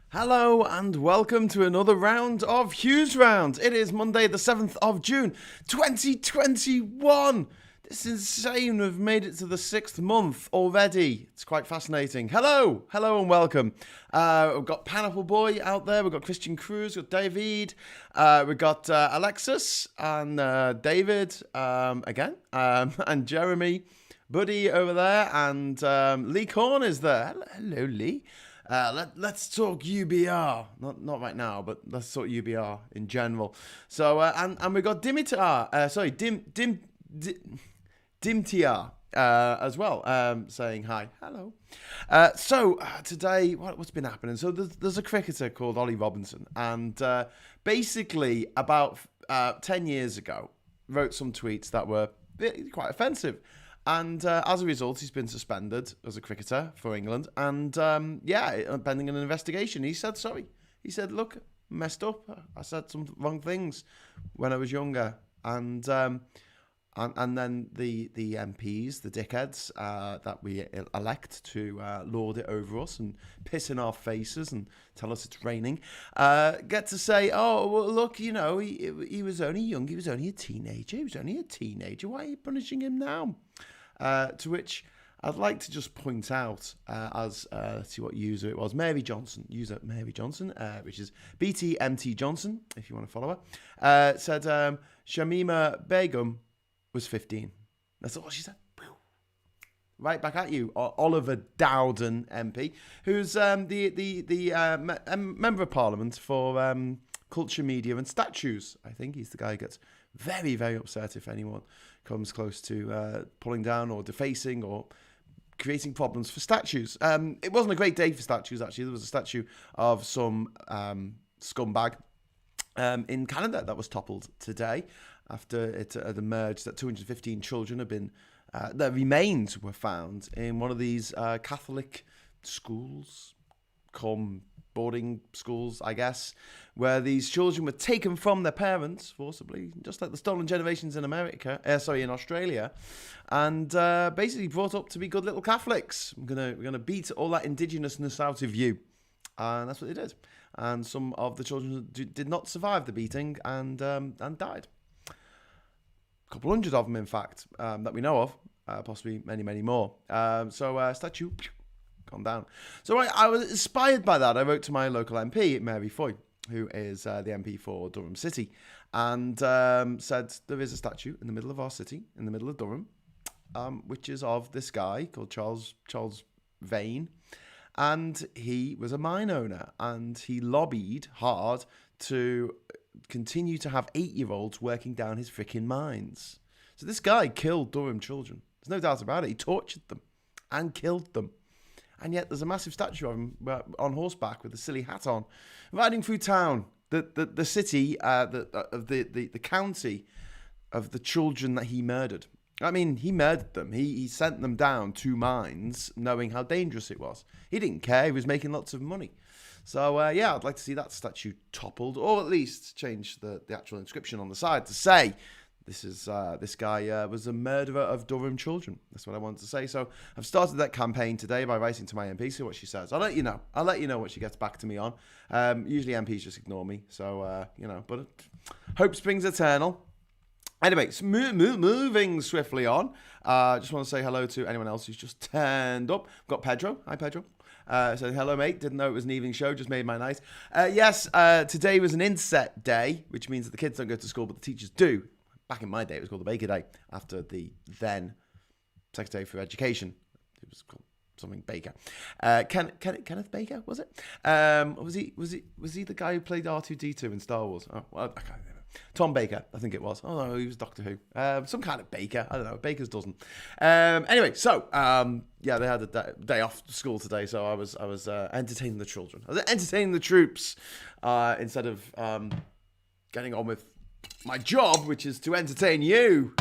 Hello and welcome to another round of HughesRound. It is Monday the 7th of June 2021. It's insane, we've made it to the 6th month already. It's quite fascinating. Hello and welcome. We've got Pineapple Boy out there, we've got Christian Cruz, we've got David, we've got Alexis and David again, and Jeremy, Buddy over there, and Lee Korn is there. Hello Lee. Let's talk UBR. Not right now, but let's talk UBR in general. So and we got Dimitar. Dimtiar as well. Saying hi, hello. So today, what's been happening? So there's a cricketer called Ollie Robinson, and basically about 10 years ago, wrote some tweets that were quite offensive. And as a result, he's been suspended as a cricketer for England. And pending an investigation, he said sorry. He said, look, messed up. I said some wrong things when I was younger. And then the MPs, the dickheads that we elect to lord it over us and piss in our faces and tell us it's raining, get to say, oh, well, look, he was only young. He was only a teenager. Why are you punishing him now? To which I'd like to just point out, let's see what user it was, user Mary Johnson, which is BTMT Johnson, if you want to follow her, said Shamima Begum was 15. That's all she said. Right back at you, Oliver Dowden MP, who's the Member of Parliament for Culture, Media and Statues. I think he's the guy who gets very, very upset if anyone comes close to pulling down or defacing or creating problems for statues. It wasn't a great day for statues, actually. There was a statue of some scumbag in Canada that was toppled today after it had emerged that 215 children have been, their remains were found in one of these Catholic schools, boarding schools, I guess, where these children were taken from their parents forcibly, just like the stolen generations in in Australia, and basically brought up to be good little Catholics. We're gonna beat all that indigenousness out of you, and that's what they did. And some of the children did not survive the beating and died. A couple hundred of them, in fact, that we know of, possibly many, many more. Statue gone down. So I was inspired by that. I wrote to my local MP, Mary Foy, who is the MP for Durham City, and said there is a statue in the middle of our city, in the middle of Durham, which is of this guy called Charles Vane, and he was a mine owner, and he lobbied hard to continue to have 8-year-olds working down his freaking mines. So this guy killed Durham children. There's no doubt about it. He tortured them and killed them. And yet there's a massive statue of him on horseback with a silly hat on, riding through town, the city, the county of the children that he murdered. I mean, he murdered them. He sent them down to mines, knowing how dangerous it was. He didn't care. He was making lots of money. So, I'd like to see that statue toppled, or at least change the actual inscription on the side to say, this guy was a murderer of Durham children. That's what I wanted to say. So I've started that campaign today by writing to my MP, see what she says. I'll let you know what she gets back to me on. Usually MPs just ignore me. So, but hope springs eternal. Anyway, moving swiftly on. Just want to say hello to anyone else who's just turned up. We've got Pedro. Hi, Pedro. So hello, mate. Didn't know it was an evening show. Just made my night. Yes, today was an inset day, which means that the kids don't go to school, but the teachers do. Back in my day, it was called the Baker Day, after the then Secretary for Education. It was called something Baker. Kenneth Baker, was it? Was he the guy who played R2-D2 in Star Wars? Oh, well, I can't remember. Tom Baker, I think it was. Oh no, he was Doctor Who. Some kind of Baker. I don't know. Baker's dozen. Anyway, so they had a day off school today, so I was entertaining the children. I was entertaining the troops instead of getting on with my job, which is to entertain you.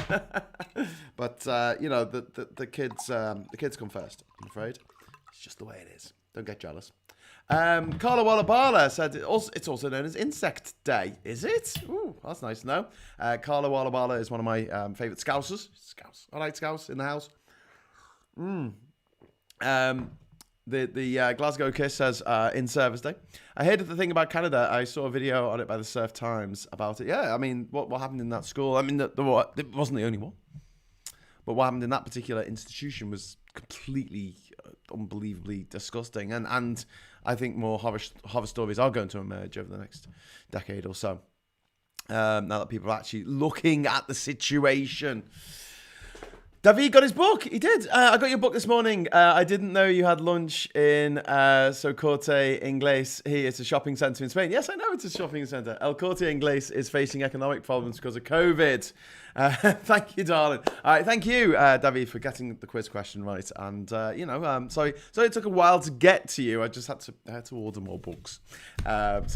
But the kids come first, I'm afraid. It's just the way it is. Don't get jealous. Carla Walla Bala said it's also known as Insect Day. Is it? Ooh, that's nice to know. Carla Walla Bala is one of my favourite Scousers. I like Scouse in the house. The Glasgow Kiss says, in Service Day. I hated the thing about Canada. I saw a video on it by the Surf Times about it. Yeah, I mean, what happened in that school? I mean, it wasn't the only one. But what happened in that particular institution was completely, unbelievably disgusting. And I think more horror stories are going to emerge over the next decade or so. Now that people are actually looking at the situation. David got his book. He did. I got your book this morning. I didn't know you had lunch in So Corte Inglés. It's a shopping centre in Spain. Yes, I know it's a shopping centre. El Corte Inglés is facing economic problems because of COVID. Thank you, darling. All right, thank you, David, for getting the quiz question right. And, sorry it took a while to get to you. I just had to order more books. I've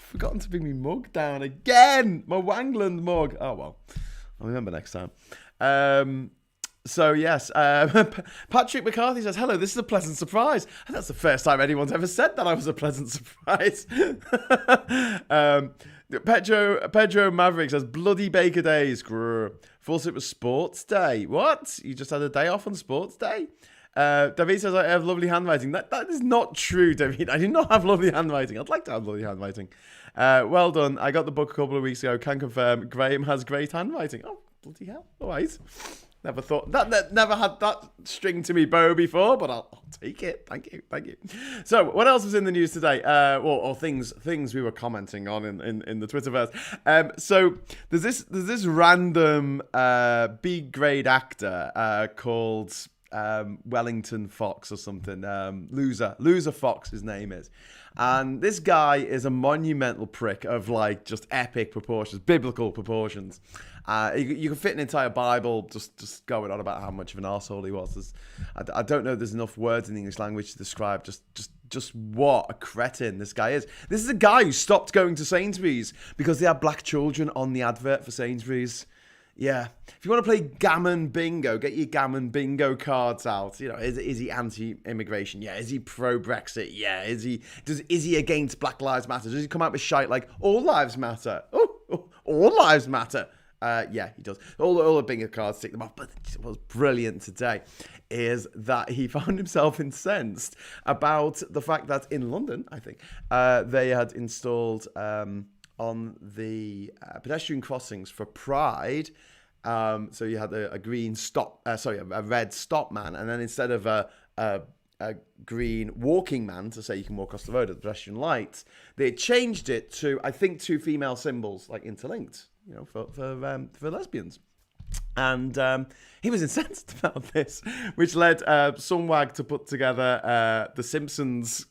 forgotten to bring my mug down again. My Wangland mug. Oh, well. I'll remember next time. Patrick McCarthy says, hello, this is a pleasant surprise. And that's the first time anyone's ever said that I was a pleasant surprise. Pedro Maverick says, bloody Baker Days. Grr. Thought it was sports day. What? You just had a day off on sports day? David says, I have lovely handwriting. That is not true, David. I do not have lovely handwriting. I'd like to have lovely handwriting. Well done. I got the book a couple of weeks ago. Can confirm Graham has great handwriting. Oh, bloody hell. All right. Never thought that never had that string to me bow before, but I'll take it. Thank you. So, what else was in the news today? Or things we were commenting on in the Twitterverse. So there's this random B grade actor called Wellington Fox or something. Loser Fox, his name is. And this guy is a monumental prick of like just epic proportions, biblical proportions. You can fit an entire Bible just going on about how much of an arsehole he was. I don't know if there's enough words in the English language to describe just what a cretin this guy is. This is a guy who stopped going to Sainsbury's because they had black children on the advert for Sainsbury's. Yeah. If you want to play gammon bingo, get your gammon bingo cards out. You know, is he anti-immigration? Yeah. Is he pro-Brexit? Yeah. Is he against Black Lives Matter? Does he come out with shite like all lives matter? Oh, all lives matter. Yeah, he does. All the bingo cards, tick them off. But what was brilliant today is that he found himself incensed about the fact that in London, I think, they had installed on the pedestrian crossings for Pride. So you had a green stop, a red stop man, and then instead of a green walking man to say you can walk across the road at the pedestrian lights, they changed it to, I think, two female symbols like interlinked, you know, for lesbians. And he was incensed about this, which led some wag to put together the Simpsons,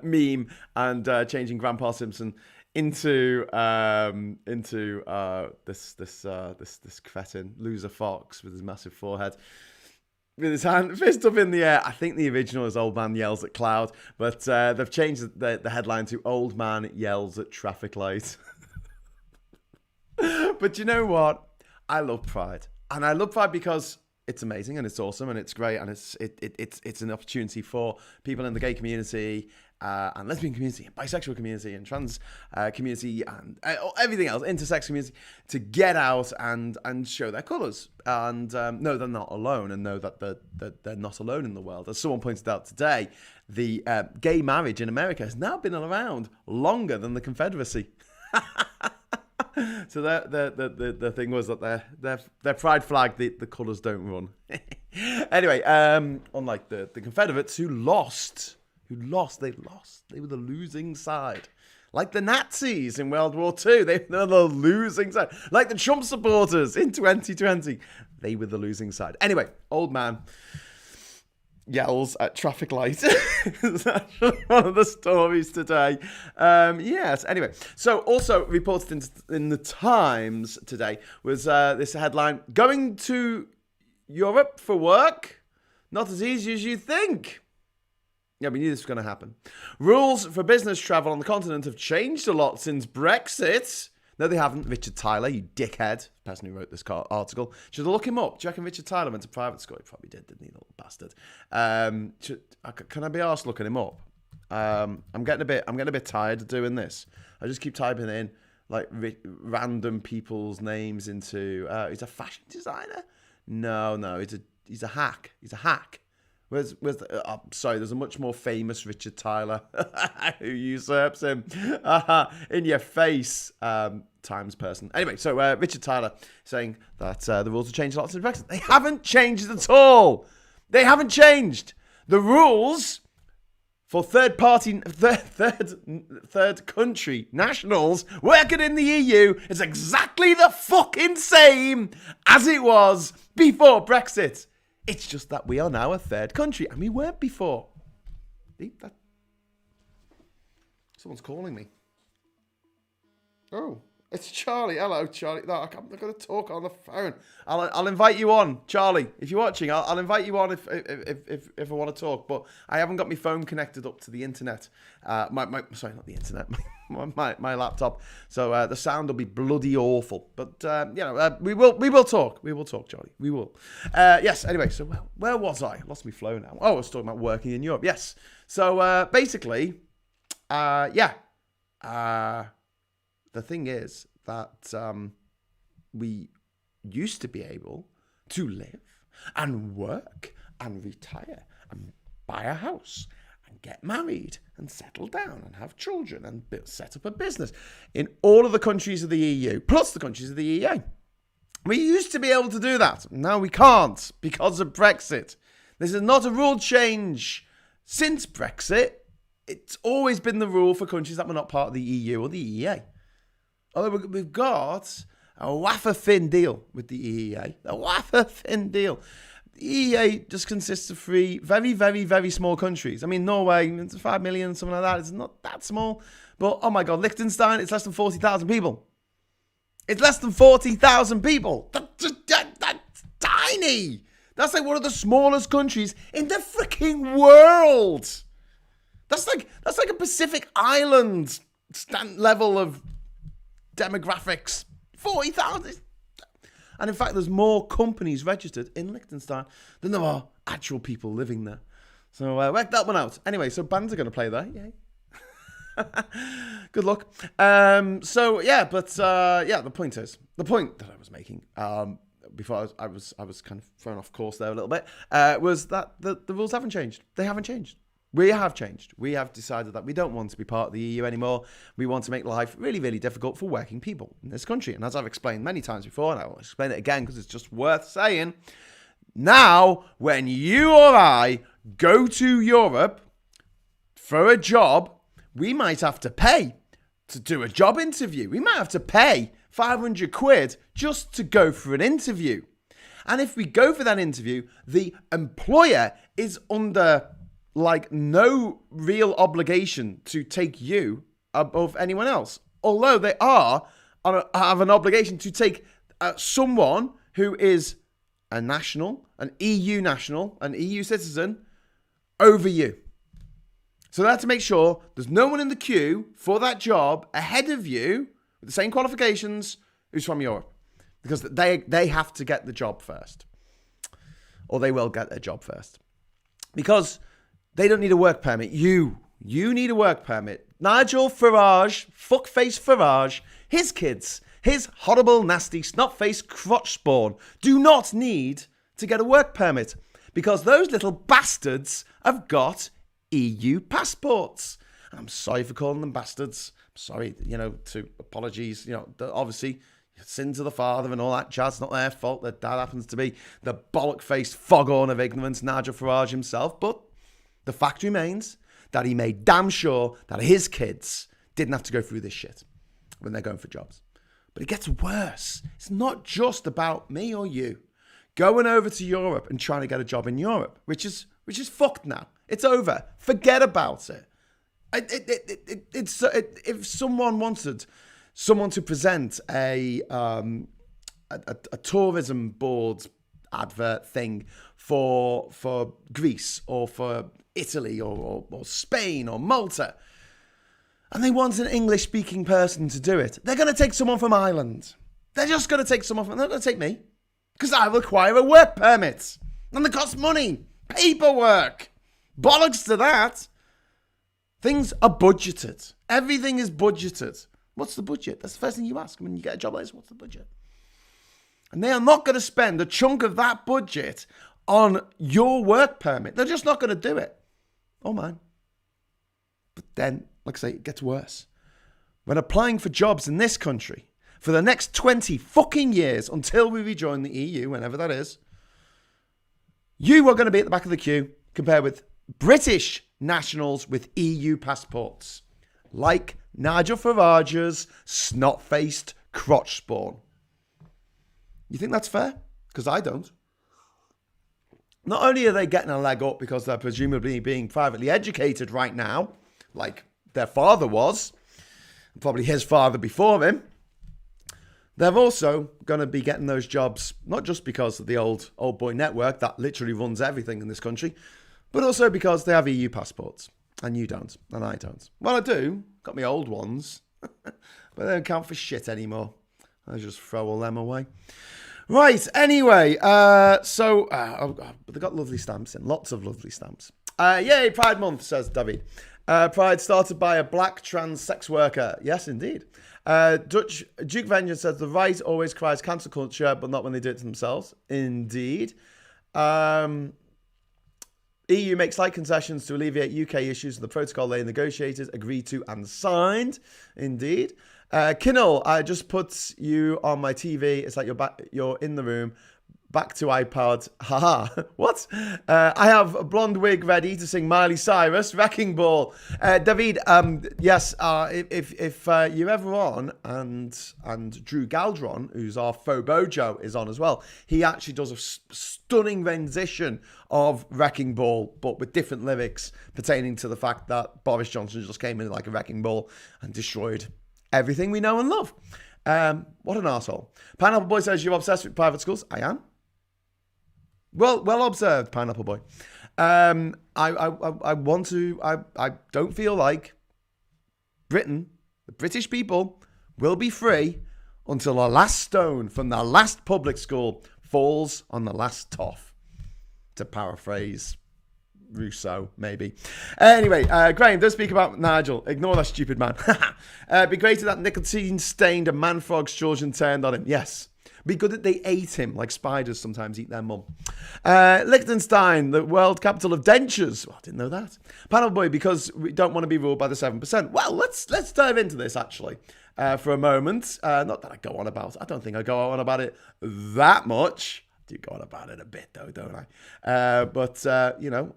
meme and changing Grandpa Simpson into this cretin loser fox with his massive forehead, with his fist up in the air. I think the original is Old Man Yells at Cloud, but they've changed the headline to Old Man Yells at Traffic Light. But you know what? I love Pride, and I love Pride because it's amazing and it's awesome and it's great, and it's an opportunity for people in the gay community and lesbian community and bisexual community and trans community and everything else, intersex community, to get out and show their colours and know they're not alone, and know that they're not alone in the world. As someone pointed out today, the gay marriage in America has now been around longer than the Confederacy. So the thing was that their pride flag, the colours don't run. Anyway, unlike the Confederates who lost, they were the losing side. Like the Nazis in World War II, they were the losing side. Like the Trump supporters in 2020, they were the losing side. Anyway, old man yells at traffic light. That's one of the stories today. Yes, anyway. So also reported in the Times today was this headline: going to Europe for work, not as easy as you think. Yeah, we knew this was going to happen. Rules for business travel on the continent have changed a lot since Brexit. No, they haven't. Richard Tyler, you dickhead, the person who wrote this article. Should I look him up? Do you reckon Richard Tyler went to private school? He probably did, didn't he, little bastard? Can I be arsed looking him up? I'm getting a bit tired of doing this. I just keep typing in like random people's names into. He's a fashion designer. No, he's a hack. He's a hack. Sorry, there's a much more famous Richard Tyler who usurps him in your face. Times person. Anyway, so Richard Tyler saying that the rules have changed a lot since Brexit. They haven't changed at all. They haven't changed. The rules for third country nationals working in the EU is exactly the fucking same as it was before Brexit. It's just that we are now a third country and we weren't before. Someone's calling me. Oh. It's Charlie. Hello, Charlie. No, I'm not going to talk on the phone. I'll invite you on, Charlie. If you're watching, I'll invite you on if I want to talk. But I haven't got my phone connected up to the internet. Sorry, not the internet. My laptop. So the sound will be bloody awful. But we will talk. We will talk, Charlie. We will. Yes. Anyway, so where was I? Lost my flow now. Oh, I was talking about working in Europe. Yes. So basically, the thing is that we used to be able to live and work and retire and buy a house and get married and settle down and have children and set up a business in all of the countries of the EU, plus the countries of the EEA. We used to be able to do that. Now we can't because of Brexit. This is not a rule change. Since Brexit, it's always been the rule for countries that were not part of the EU or the EEA. Although we've got a wafer-thin deal with the EEA. A wafer-thin deal. The EEA just consists of three very, very, very small countries. I mean, Norway, it's 5 million, something like that. It's not that small. But, oh my God, Liechtenstein, it's less than 40,000 people. It's less than 40,000 people. That's tiny. That's like one of the smallest countries in the freaking world. That's like a Pacific Island level of demographics. 40,000. And in fact, there's more companies registered in Liechtenstein than there are actual people living there. So work that one out. Anyway, so bands are going to play there. Yay. Good luck. The point that I was making before I was kind of thrown off course there a little bit was that the rules haven't changed. They haven't changed. We have changed. We have decided that we don't want to be part of the EU anymore. We want to make life really, really difficult for working people in this country. And as I've explained many times before, and I will explain it again because it's just worth saying, now when you or I go to Europe for a job, we might have to pay to do a job interview. We might have to pay 500 quid just to go for an interview. And if we go for that interview, the employer is under no real obligation to take you above anyone else. Although they have an obligation to take someone who is a national, an EU national, an EU citizen over you. So they have to make sure there's no one in the queue for that job ahead of you with the same qualifications who's from Europe. Because they have to get the job first. Or they will get their job first. Because they don't need a work permit. You need a work permit. Nigel Farage, fuckface Farage, his kids, his horrible, nasty, snot-faced crotch spawn do not need to get a work permit because those little bastards have got EU passports. And I'm sorry for calling them bastards. I'm sorry, apologies. Obviously, sins of the father and all that jazz, not their fault. Their dad happens to be the bollock-faced foghorn of ignorance, Nigel Farage himself. But the fact remains that he made damn sure that his kids didn't have to go through this shit when they're going for jobs. But it gets worse. It's not just about me or you going over to Europe and trying to get a job in Europe, which is fucked now. It's over. Forget about it. If someone wanted someone to present a tourism board advert thing for Greece or for Italy or Spain or Malta, and they want an English-speaking person to do it, they're going to take someone from Ireland. They're just going to take someone from... They're not going to take me. Because I require a work permit. And it costs money. Paperwork. Bollocks to that. Things are budgeted. Everything is budgeted. What's the budget? That's the first thing you ask when you get a job like this. What's the budget? And they are not going to spend a chunk of that budget on your work permit. They're just not going to do it. Oh, man. But then, like I say, it gets worse. When applying for jobs in this country for the next 20 fucking years until we rejoin the EU, whenever that is, you are going to be at the back of the queue compared with British nationals with EU passports, like Nigel Farage's snot-faced crotch spawn. You think that's fair? Because I don't. Not only are they getting a leg up because they're presumably being privately educated right now, like their father was, probably his father before him, they're also going to be getting those jobs, not just because of the old boy network that literally runs everything in this country, but also because they have EU passports. And you don't, and I don't. Well, I do. Got my old ones, but they don't count for shit anymore. I just throw all them away. Right, anyway, but they got lovely stamps in. Lots of lovely stamps. Yay, Pride Month, says David. Pride started by a black trans sex worker. Yes, indeed. Duke Vengeance says the right always cries cancel culture, but not when they do it to themselves. Indeed. EU makes slight concessions to alleviate UK issues. The protocol they negotiated, agreed to, and signed. Indeed. Kinnell, I just put you on my TV. It's like you're in the room. Back to iPod. Haha. What? I have a blonde wig ready to sing Miley Cyrus, Wrecking Ball. David, yes, if you're ever on, and Drew Galdron, who's our faux bojo, is on as well, he actually does a stunning rendition of Wrecking Ball, but with different lyrics pertaining to the fact that Boris Johnson just came in like a wrecking ball and destroyed everything we know and love. What an arsehole. Pineapple Boy says, you're obsessed with private schools. I am. Well observed, Pineapple Boy. I don't feel like Britain, the British people, will be free until the last stone from the last public school falls on the last toff. To paraphrase Rousseau, maybe. Anyway, Graham does speak about Nigel. Ignore that stupid man. Be great that nicotine stained a man frog's children turned on him. Yes. Be good that they ate him like spiders sometimes eat their mum. Liechtenstein, the world capital of dentures. Well, I didn't know that. Panel Boy, because we don't want to be ruled by the 7%. Well, let's dive into this actually for a moment. Not that I go on about it. I don't think I go on about it that much. I do go on about it a bit though, don't I? But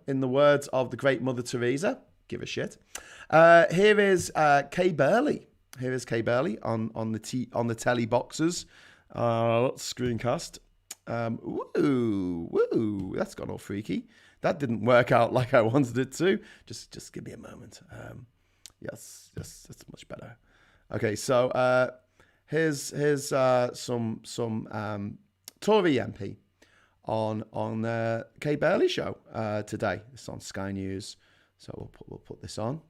in the words of the great Mother Teresa, give a shit. Here is Kay Burley. Here is Kay Burley on the telly boxes. Screencast. Woo, that's gone all freaky. That didn't work out like I wanted it to. Just give me a moment. Yes, that's much better. Okay, so here's some Tory MP on Kay Burley show today. It's on Sky News, so we'll put this on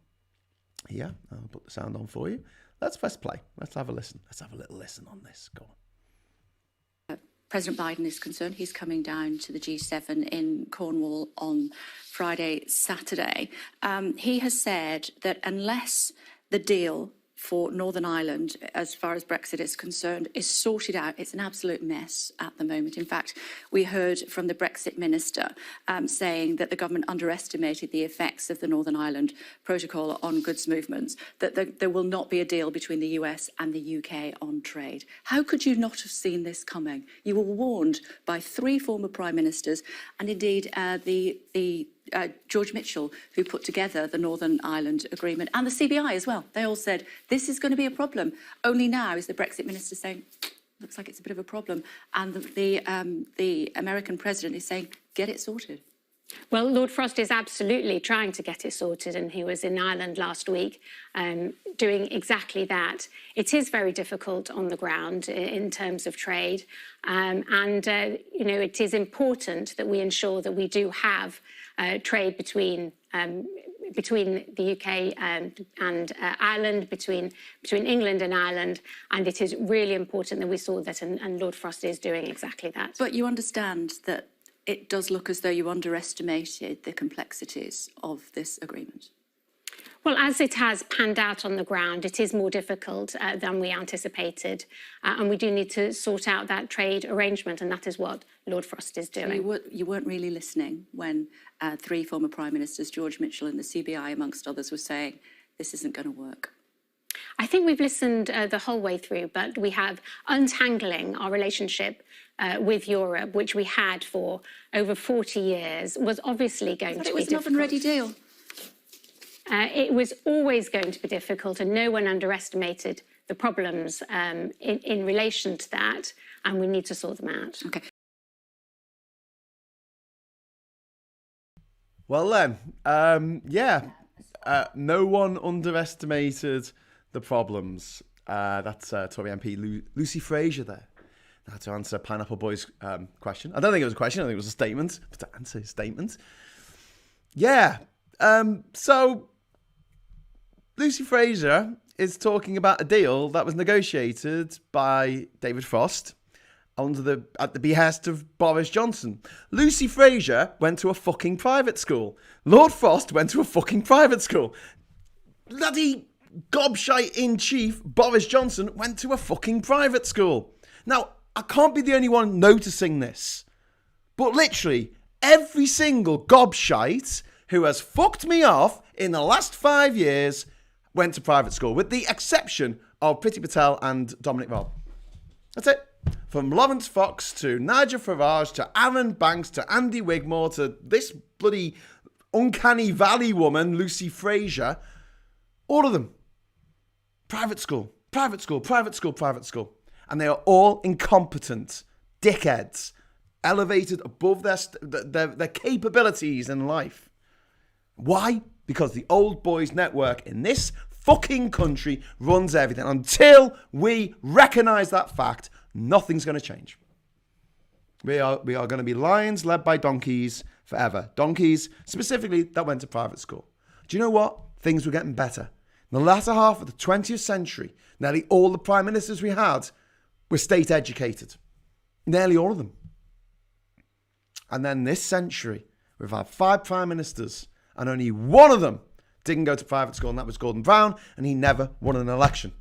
here. I'll put the sound on for you. Let's press play. Let's have a listen. Let's have a little listen on this. Go on. President Biden is concerned. He's coming down to the G7 in Cornwall on Friday, Saturday. He has said that unless the deal for Northern Ireland, as far as Brexit is concerned, is sorted out, it's an absolute mess at the moment. In fact, we heard from the Brexit minister saying that the government underestimated the effects of the Northern Ireland Protocol on goods movements, that there will not be a deal between the US and the UK on trade. How could you not have seen this coming? You were warned by 3 former prime ministers, and indeed George Mitchell, who put together the Northern Ireland Agreement, and the CBI as well. They all said, this is going to be a problem. Only now is the Brexit minister saying, looks like it's a bit of a problem. And the American president is saying, get it sorted. Well, Lord Frost is absolutely trying to get it sorted, and he was in Ireland last week doing exactly that. It is very difficult on the ground in terms of trade, it is important that we ensure that we do have trade between the UK and Ireland, between England and Ireland, and it is really important that we saw that, and Lord Frost is doing exactly that. But you understand that it does look as though you underestimated the complexities of this agreement. Well, as it has panned out on the ground, it is more difficult than we anticipated. And we do need to sort out that trade arrangement, and that is what Lord Frost is doing. You weren't really listening when three former Prime Ministers, George Mitchell and the CBI, amongst others, were saying this isn't going to work. I think we've listened the whole way through, but we have untangling our relationship with Europe, which we had for over 40 years, was obviously going to be difficult. It was an oven-ready deal. It was always going to be difficult, and no one underestimated the problems in relation to that, and we need to sort them out. Okay. Well then, no one underestimated the problems. That's Tory MP Lucy Fraser there. Now to answer Pineapple Boy's question. I don't think it was a question, I think it was a statement. But to answer his statement. Yeah. So Lucy Fraser is talking about a deal that was negotiated by David Frost at the behest of Boris Johnson. Lucy Fraser went to a fucking private school. Lord Frost went to a fucking private school. Bloody gobshite-in-chief Boris Johnson went to a fucking private school. Now, I can't be the only one noticing this, but literally every single gobshite who has fucked me off in the last 5 years went to private school, with the exception of Priti Patel and Dominic Raab. That's it. From Lawrence Fox to Nigel Farage to Aaron Banks to Andy Wigmore to this bloody uncanny valley woman, Lucy Fraser, all of them. Private school, private school, private school, private school. And they are all incompetent dickheads, elevated above their capabilities in life. Why? Because the old boys network in this fucking country runs everything. Until we recognise that fact, nothing's going to change. We are going to be lions led by donkeys forever. Donkeys, specifically, that went to private school. Do you know what? Things were getting better. In the latter half of the 20th century, nearly all the prime ministers we had were state educated. Nearly all of them. And then this century, we've had 5 prime ministers, and only one of them didn't go to private school, and that was Gordon Brown, and he never won an election.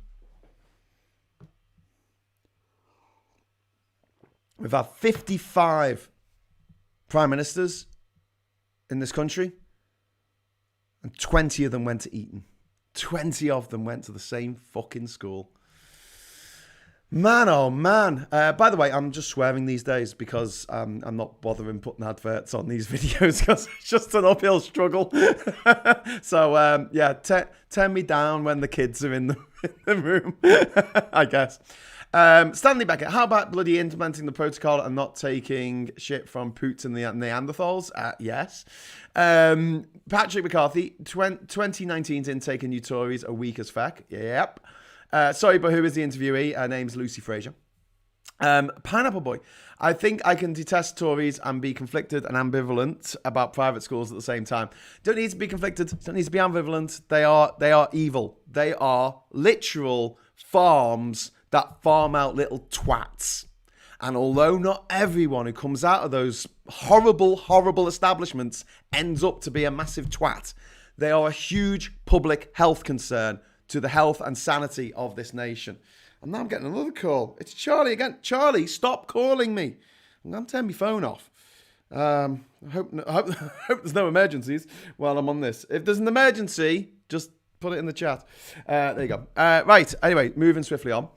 We've had 55 prime ministers in this country, and 20 of them went to Eton. 20 of them went to the same fucking school. Man, oh man. By the way, I'm just swearing these days because I'm not bothering putting adverts on these videos because it's just an uphill struggle. So, turn me down when the kids are in the room, I guess. Stanley Beckett, how about bloody implementing the protocol and not taking shit from Poots and the Neanderthals? Yes. Patrick McCarthy, 2019's intake of new Tories are weak as feck. Yep. Sorry, but who is the interviewee? Her name's Lucy Fraser. Pineapple Boy. I think I can detest Tories and be conflicted and ambivalent about private schools at the same time. Don't need to be conflicted. Don't need to be ambivalent. They are evil. They are literal farms that farm out little twats. And although not everyone who comes out of those horrible, horrible establishments ends up to be a massive twat, they are a huge public health concern to the health and sanity of this nation. And now I'm getting another call. It's Charlie again. Charlie, stop calling me. I'm going to turn my phone off. I hope there's no emergencies while I'm on this. If there's an emergency, just put it in the chat. There you go. Right. Anyway, moving swiftly on.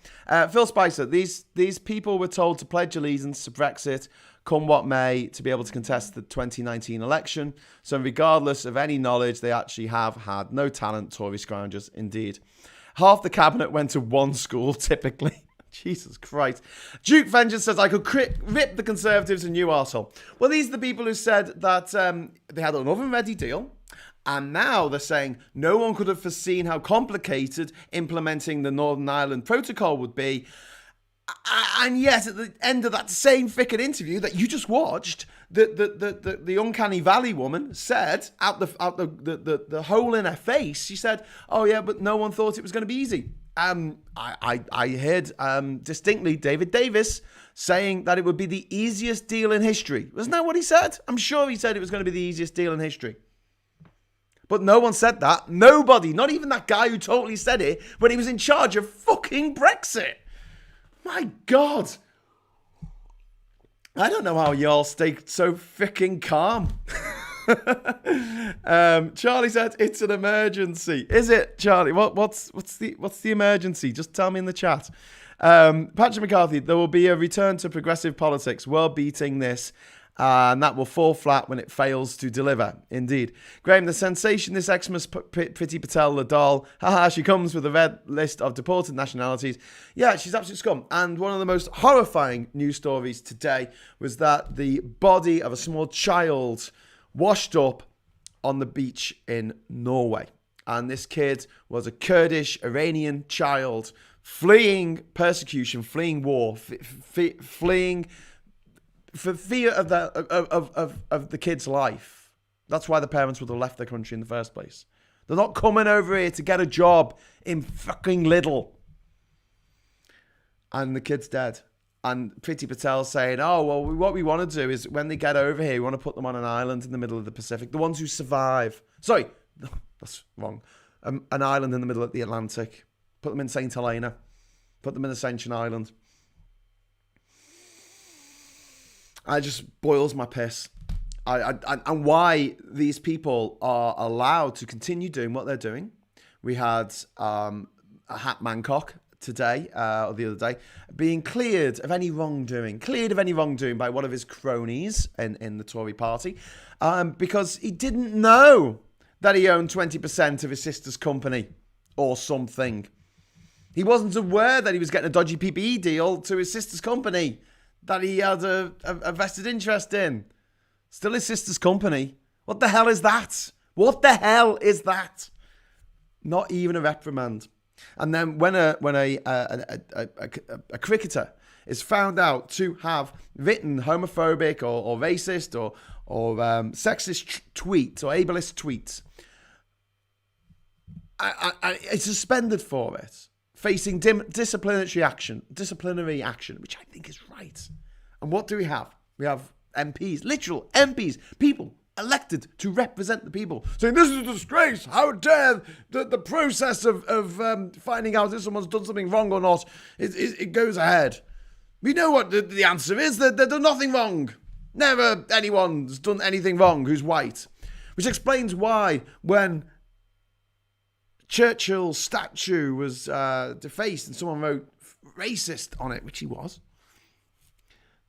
Phil Spicer. These people were told to pledge allegiance to Brexit, come what may, to be able to contest the 2019 election. So regardless of any knowledge, they actually have had no talent, Tory scroungers, indeed. Half the cabinet went to one school, typically. Jesus Christ. Duke Vengeance says, I could rip the Conservatives a new arsehole. Well, these are the people who said that they had an oven-ready deal. And now they're saying no one could have foreseen how complicated implementing the Northern Ireland Protocol would be. And yet, at the end of that same frickin' interview that you just watched, the uncanny valley woman said out the hole in her face, she said, "Oh yeah, but no one thought it was going to be easy." I heard distinctly David Davis saying that it would be the easiest deal in history. Wasn't that what he said? I'm sure he said it was going to be the easiest deal in history. But no one said that. Nobody, not even that guy who totally said it when he was in charge of fucking Brexit. My God. I don't know how y'all stay so freaking calm. Charlie said it's an emergency. Is it, Charlie? What's the emergency? Just tell me in the chat. Patrick McCarthy, there will be a return to progressive politics, world beating this, and that will fall flat when it fails to deliver. Indeed. Graham, the sensation this Xmas Priti Patel, the doll, haha, she comes with a red list of deported nationalities. Yeah, she's absolute scum. And one of the most horrifying news stories today was that the body of a small child washed up on the beach in Norway. And this kid was a Kurdish Iranian child fleeing persecution, fleeing war, fleeing for fear of the kid's life. That's why the parents would have left their country in the first place. They're not coming over here to get a job in fucking Lidl. And the kid's dead. And Priti Patel saying, oh, well, what we want to do is when they get over here, we want to put them on an island in the middle of the Pacific. The ones who survive. Sorry, that's wrong. An island in the middle of the Atlantic. Put them in St. Helena. Put them in Ascension Island. It just boils my piss. And why these people are allowed to continue doing what they're doing. We had Hat Mancock today, or the other day, being cleared of any wrongdoing by one of his cronies in the Tory party, because he didn't know that he owned 20% of his sister's company or something. He wasn't aware that he was getting a dodgy PPE deal to his sister's company that he had a vested interest in. Still his sister's company. What the hell is that? What the hell is that? Not even a reprimand. And then when a cricketer is found out to have written homophobic or racist or sexist tweets or ableist tweets, it's suspended for it, facing disciplinary action, which I think is right. And what do we have? We have MPs, literal MPs, people elected to represent the people, saying this is a disgrace. How dare the process of finding out if someone's done something wrong or not, it goes ahead. We know what the answer is. They've done nothing wrong. Never anyone's done anything wrong who's white. Which explains why when Churchill's statue was defaced and someone wrote racist on it, which he was,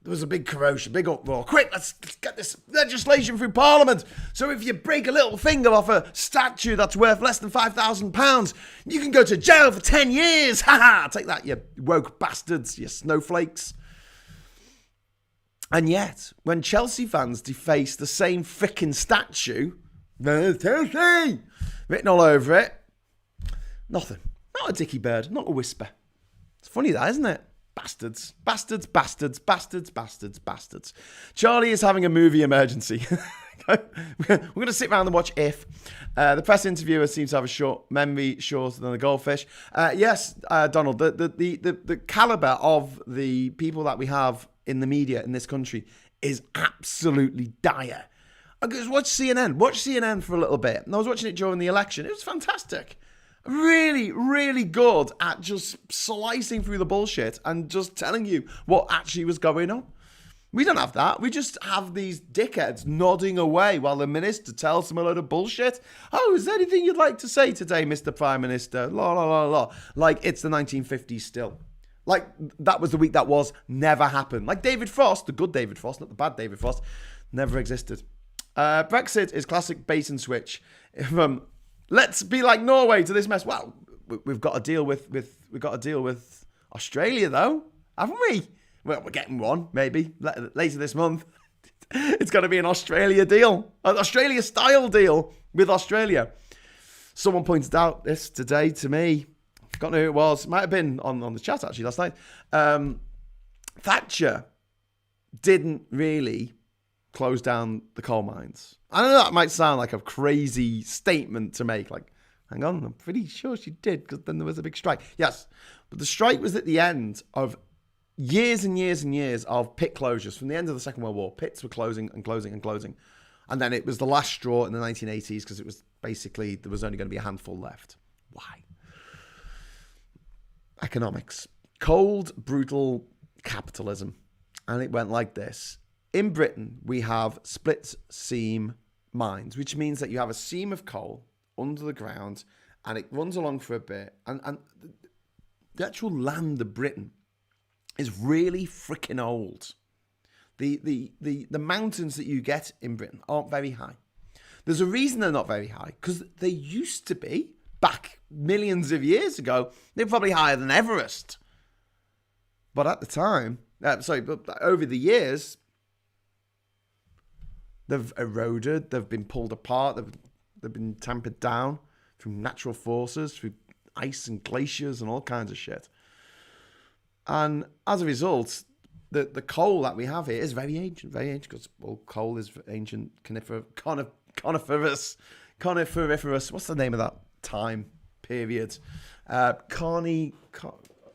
there was a big commotion, big uproar. Quick, let's get this legislation through Parliament. So if you break a little finger off a statue that's worth less than £5,000, you can go to jail for 10 years. Ha ha! Take that, you woke bastards, you snowflakes. And yet, when Chelsea fans deface the same frickin' statue, Chelsea, written all over it, nothing. Not a dicky bird, not a whisper. It's funny that, isn't it? Bastards, bastards, bastards, bastards, bastards, bastards. Charlie is having a movie emergency. We're going to sit around and watch If. The press interviewer seems to have a short memory, shorter than a goldfish. Yes, Donald, the caliber of the people that we have in the media in this country is absolutely dire. I just watch CNN. Watch CNN for a little bit. And I was watching it during the election. It was fantastic. Really, really good at just slicing through the bullshit and just telling you what actually was going on. We don't have that. We just have these dickheads nodding away while the minister tells them a load of bullshit. Oh, is there anything you'd like to say today, Mr. Prime Minister? La, la, la, la. Like it's the 1950s still. Like that was the week that was, never happened. Like David Frost, the good David Frost, not the bad David Frost, never existed. Brexit is classic bait and switch. Let's be like Norway to this mess. Well, we've got to deal with Australia though, haven't we? Well, we're getting one maybe later this month. It's going to be an Australia deal, an Australia style deal with Australia. Someone pointed out this today to me. I forgot who it was. It might have been on the chat actually last night. Thatcher didn't really close down the coal mines. I know that might sound like a crazy statement to make. Like, hang on, I'm pretty sure she did, because then there was a big strike. Yes, but the strike was at the end of years and years and years of pit closures. From the end of the Second World War, pits were closing and closing and closing. And then it was the last straw in the 1980s because it was basically, there was only going to be a handful left. Why? Economics. Cold, brutal capitalism. And it went like this. In Britain, we have split seam mines, which means that you have a seam of coal under the ground and it runs along for a bit. And the actual land of Britain is really freaking old. The mountains that you get in Britain aren't very high. There's a reason they're not very high, because they used to be, back millions of years ago, they're probably higher than Everest. But at the time, but over the years, they've eroded, they've been pulled apart, they've been tampered down from natural forces, through ice and glaciers and all kinds of shit. And as a result, the coal that we have here is very ancient, because coal is ancient, coniferous. What's the name of that time period?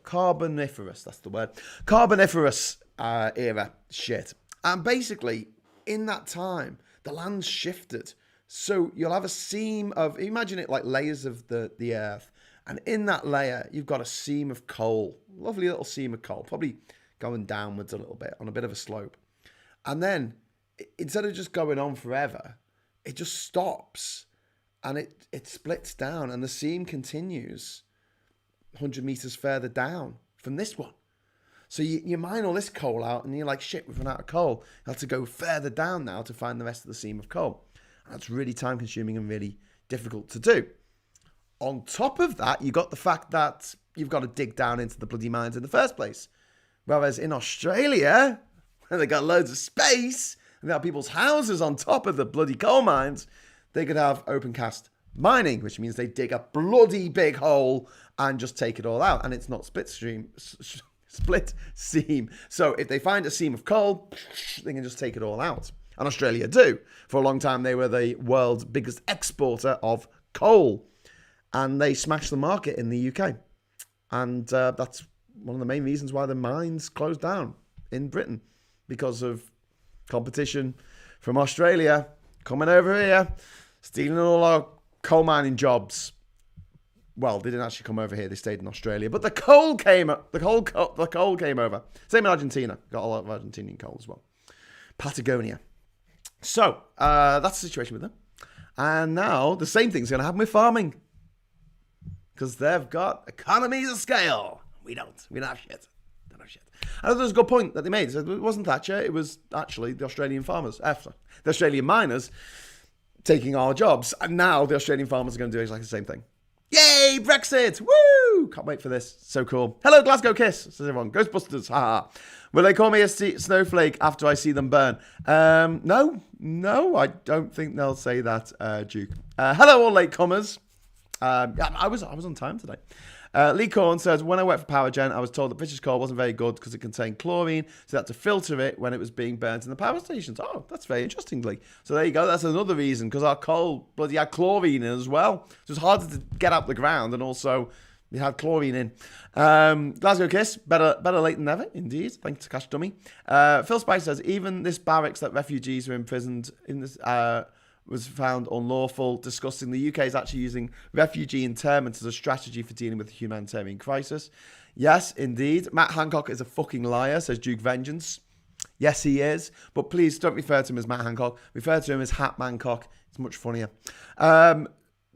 Carboniferous, that's the word. Carboniferous era shit. And basically, in that time, the land's shifted. So you'll have a seam of, imagine it like layers of the earth. And in that layer, you've got a seam of coal. Lovely little seam of coal, probably going downwards a little bit on a bit of a slope. And then, instead of just going on forever, it just stops and it splits down and the seam continues 100 meters further down from this one. So you mine all this coal out and you're like, shit, we've run out of coal. You have to go further down now to find the rest of the seam of coal. And that's really time consuming and really difficult to do. On top of that, you got the fact that you've got to dig down into the bloody mines in the first place. Whereas in Australia, where they got loads of space, and they have people's houses on top of the bloody coal mines, they could have open cast mining, which means they dig a bloody big hole and just take it all out. And it's not split seam. So if they find a seam of coal, they can just take it all out. And Australia do. For a long time, they were the world's biggest exporter of coal. And they smashed the market in the UK. And that's one of the main reasons why the mines closed down in Britain, because of competition from Australia coming over here, stealing all our coal mining jobs. Well, they didn't actually come over here; they stayed in Australia. But the coal came. The coal came over. Same in Argentina. Got a lot of Argentinian coal as well. Patagonia. So that's the situation with them. And now the same thing's going to happen with farming, because they've got economies of scale. We don't have shit. I thought there was a good point that they made. So it wasn't Thatcher. It was actually the Australian farmers, the Australian miners, taking our jobs. And now the Australian farmers are going to do exactly the same thing. Yay, Brexit! Woo! Can't wait for this. So cool. Hello, Glasgow Kiss, says everyone. Ghostbusters, haha. Will they call me a snowflake after I see them burn? No, I don't think they'll say that, Duke. Hello, all latecomers. I was on time today. Lee Corn says, when I worked for Power Gen, I was told that British coal wasn't very good because it contained chlorine, so they had to filter it when it was being burnt in the power stations. Oh, that's very interesting, Lee. So there you go. That's another reason, because our coal bloody had chlorine in as well. So it was harder to get out the ground, and also we had chlorine in. Glasgow Kiss, better late than never, indeed. Thanks to Cash Dummy. Phil Spice says, even this barracks that refugees were imprisoned in this was found unlawful. Disgusting. The UK is actually using refugee internment as a strategy for dealing with the humanitarian crisis. Yes, indeed. Matt Hancock is a fucking liar, says Duke Vengeance. Yes, he is. But please don't refer to him as Matt Hancock. Refer to him as Hat Mancock. It's much funnier.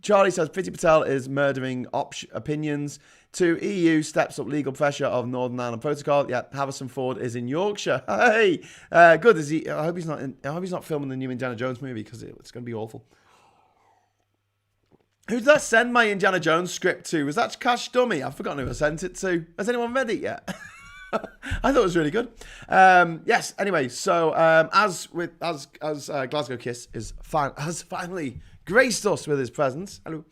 Charlie says, Priti Patel is murdering opinions. 2, EU steps up legal pressure of Northern Ireland Protocol. Yeah, Harrison Ford is in Yorkshire. Hey, good. Is he? I hope he's not filming the new Indiana Jones movie, because it's going to be awful. Who did I send my Indiana Jones script to? Was that Cash Dummy? I've forgotten who I sent it to. Has anyone read it yet? I thought it was really good. Yes. Anyway, so as Glasgow Kiss has finally graced us with his presence. Hello.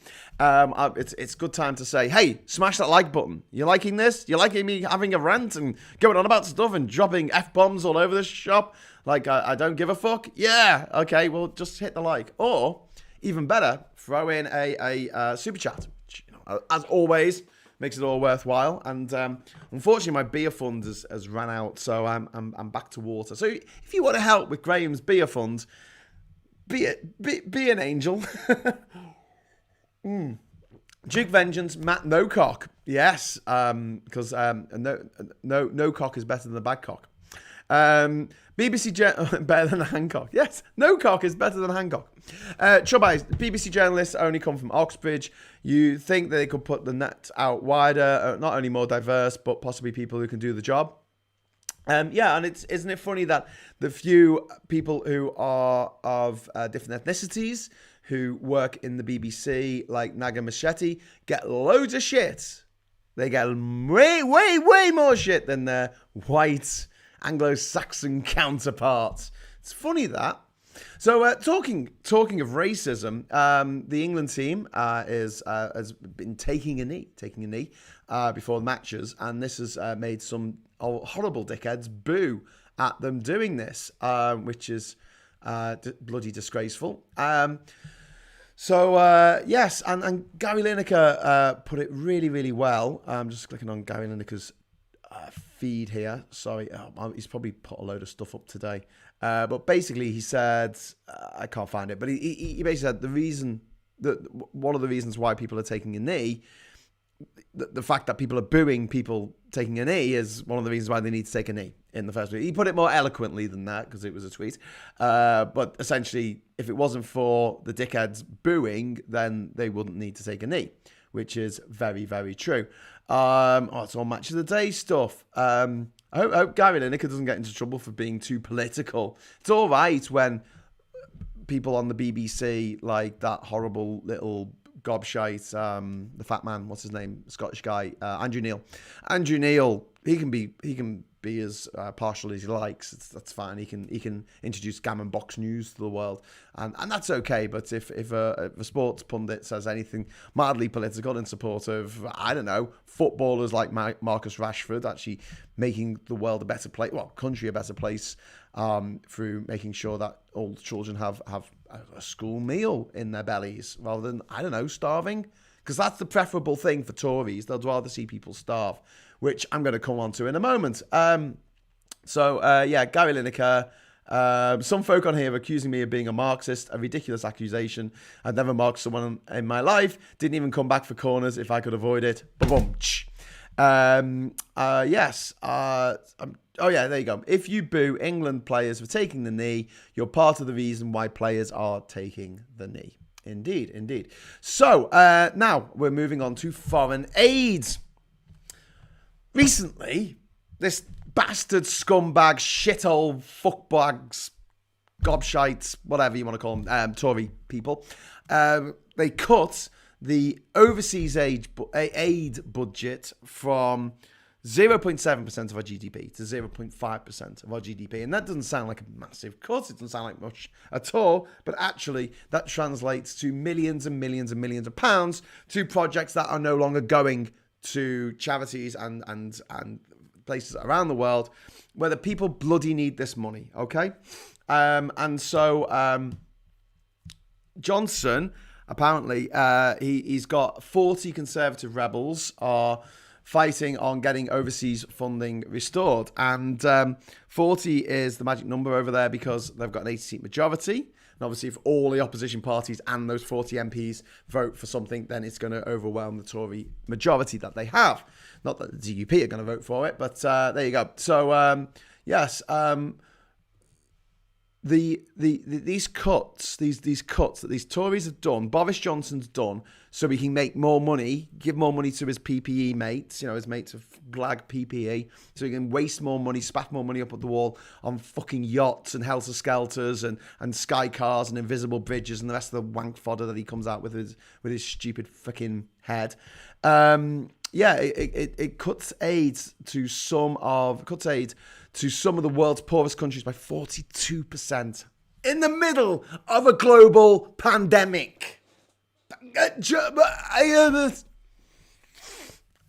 It's good time to say, hey, smash that like button. You liking this? You liking me having a rant and going on about stuff and dropping F-bombs all over the shop? Like, I don't give a fuck? Yeah. Okay, well, just hit the like. Or, even better, throw in a super chat. Which, as always, makes it all worthwhile. And unfortunately, my beer fund has ran out, so I'm back to water. So if you want to help with Graham's beer fund, be an angel. Duke Vengeance, Matt No Cock. Yes, because no cock is better than a bad cock. Better than Hancock. Yes, no cock is better than Hancock. Chubbies, BBC journalists only come from Oxbridge. You think that they could put the net out wider, not only more diverse, but possibly people who can do the job. And isn't it funny that the few people who are of different ethnicities who work in the BBC, like Naga Machete, get loads of shit. They get way more shit than their white Anglo-Saxon counterparts. It's funny that. So talking of racism, the England team has been taking a knee before the matches, and this has made some horrible dickheads boo at them doing this, which is bloody disgraceful. Yes, and Gary Lineker put it really, really well. I'm just clicking on Gary Lineker's feed here. Sorry, he's probably put a load of stuff up today. But basically, he said, I can't find it, but he basically said one of the reasons why people are taking a knee, the fact that people are booing people taking a knee is one of the reasons why they need to take a knee in the first place. He put it more eloquently than that because it was a tweet. But essentially, if it wasn't for the dickheads booing, then they wouldn't need to take a knee, which is very, very true. It's all match of the day stuff. I hope Gary Lineker doesn't get into trouble for being too political. It's all right when people on the BBC, like that horrible little gobshite, the fat man, what's his name, Scottish guy, Andrew Neil, he can be as partial as he likes. That's fine. He can introduce gammon box news to the world, and that's okay. But if a sports pundit says anything mildly political in support of, I don't know, footballers like Marcus Rashford actually making the world a better place, country a better place, through making sure that all children have a school meal in their bellies rather than, I don't know, starving, because that's the preferable thing for Tories. They'd rather see people starve, which I'm going to come on to in a moment. Gary Lineker. Some folk on here accusing me of being a Marxist, a ridiculous accusation. I'd never marked someone in my life. Didn't even come back for corners if I could avoid it. Ba-boom. There you go. If you boo England players for taking the knee, you're part of the reason why players are taking the knee. Indeed. So, now we're moving on to foreign aid. Recently, this bastard scumbag, shithole, fuckbags, gobshites, whatever you want to call them, Tory people, they cut the overseas aid budget from 0.7% of our GDP to 0.5% of our GDP. And that doesn't sound like a massive cut. It doesn't sound like much at all. But actually, that translates to millions and millions and millions of pounds to projects that are no longer going to charities and places around the world where the people bloody need this money, okay? Johnson, apparently, he's got 40 Conservative rebels are fighting on getting overseas funding restored. And 40 is the magic number over there because they've got an 80-seat majority. And obviously, if all the opposition parties and those 40 MPs vote for something, then it's going to overwhelm the Tory majority that they have. Not that the DUP are going to vote for it, but there you go. So, these cuts that these Tories have done, Boris Johnson's done, so he can make more money, give more money to his PPE mates, his mates of blag PPE, so he can waste more money, spat more money up at the wall on fucking yachts and helter-skelters and sky cars and invisible bridges and the rest of the wank fodder that he comes out with his stupid fucking head. It cuts aid to some of the world's poorest countries by 42% in the middle of a global pandemic.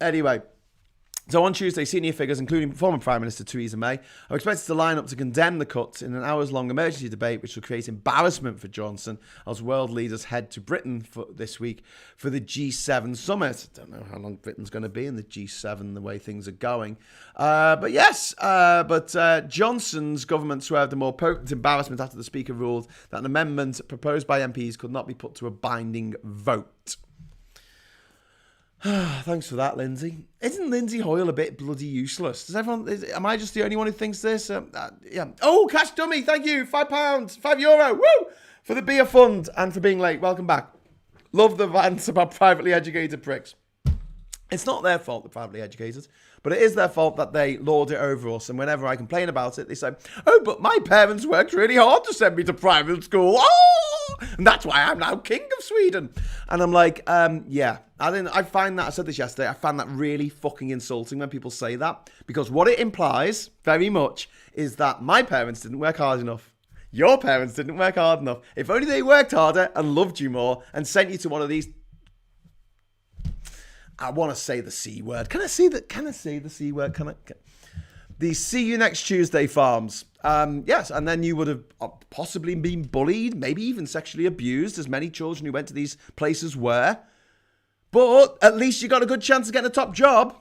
Anyway, So on Tuesday, senior figures, including former Prime Minister Theresa May, are expected to line up to condemn the cuts in an hours-long emergency debate, which will create embarrassment for Johnson as world leaders head to Britain this week for the G7 summit. I don't know how long Britain's going to be in the G7, the way things are going. But Johnson's government swerved a more potent embarrassment after the Speaker ruled that an amendment proposed by MPs could not be put to a binding vote. Thanks for that, Lindsay. Isn't Lindsay Hoyle a bit bloody useless? Am I just the only one who thinks this? Yeah. Oh, Cash Dummy, thank you. £5, €5, woo! For the beer fund and for being late. Welcome back. Love the rants about privately educated pricks. It's not their fault, they're privately educated, but it is their fault that they lord it over us. And whenever I complain about it, they say, oh, but my parents worked really hard to send me to private school. Oh! And that's why I'm now king of Sweden. And I'm like, yeah. I find that, I said this yesterday, I find that really fucking insulting when people say that. Because what it implies, very much, is that my parents didn't work hard enough. Your parents didn't work hard enough. If only they worked harder and loved you more and sent you to one of these... I want to say the C word. Can I say the C word? The see you next Tuesday farms. Yes, and then you would have possibly been bullied, maybe even sexually abused, as many children who went to these places were. But at least you got a good chance of getting a top job.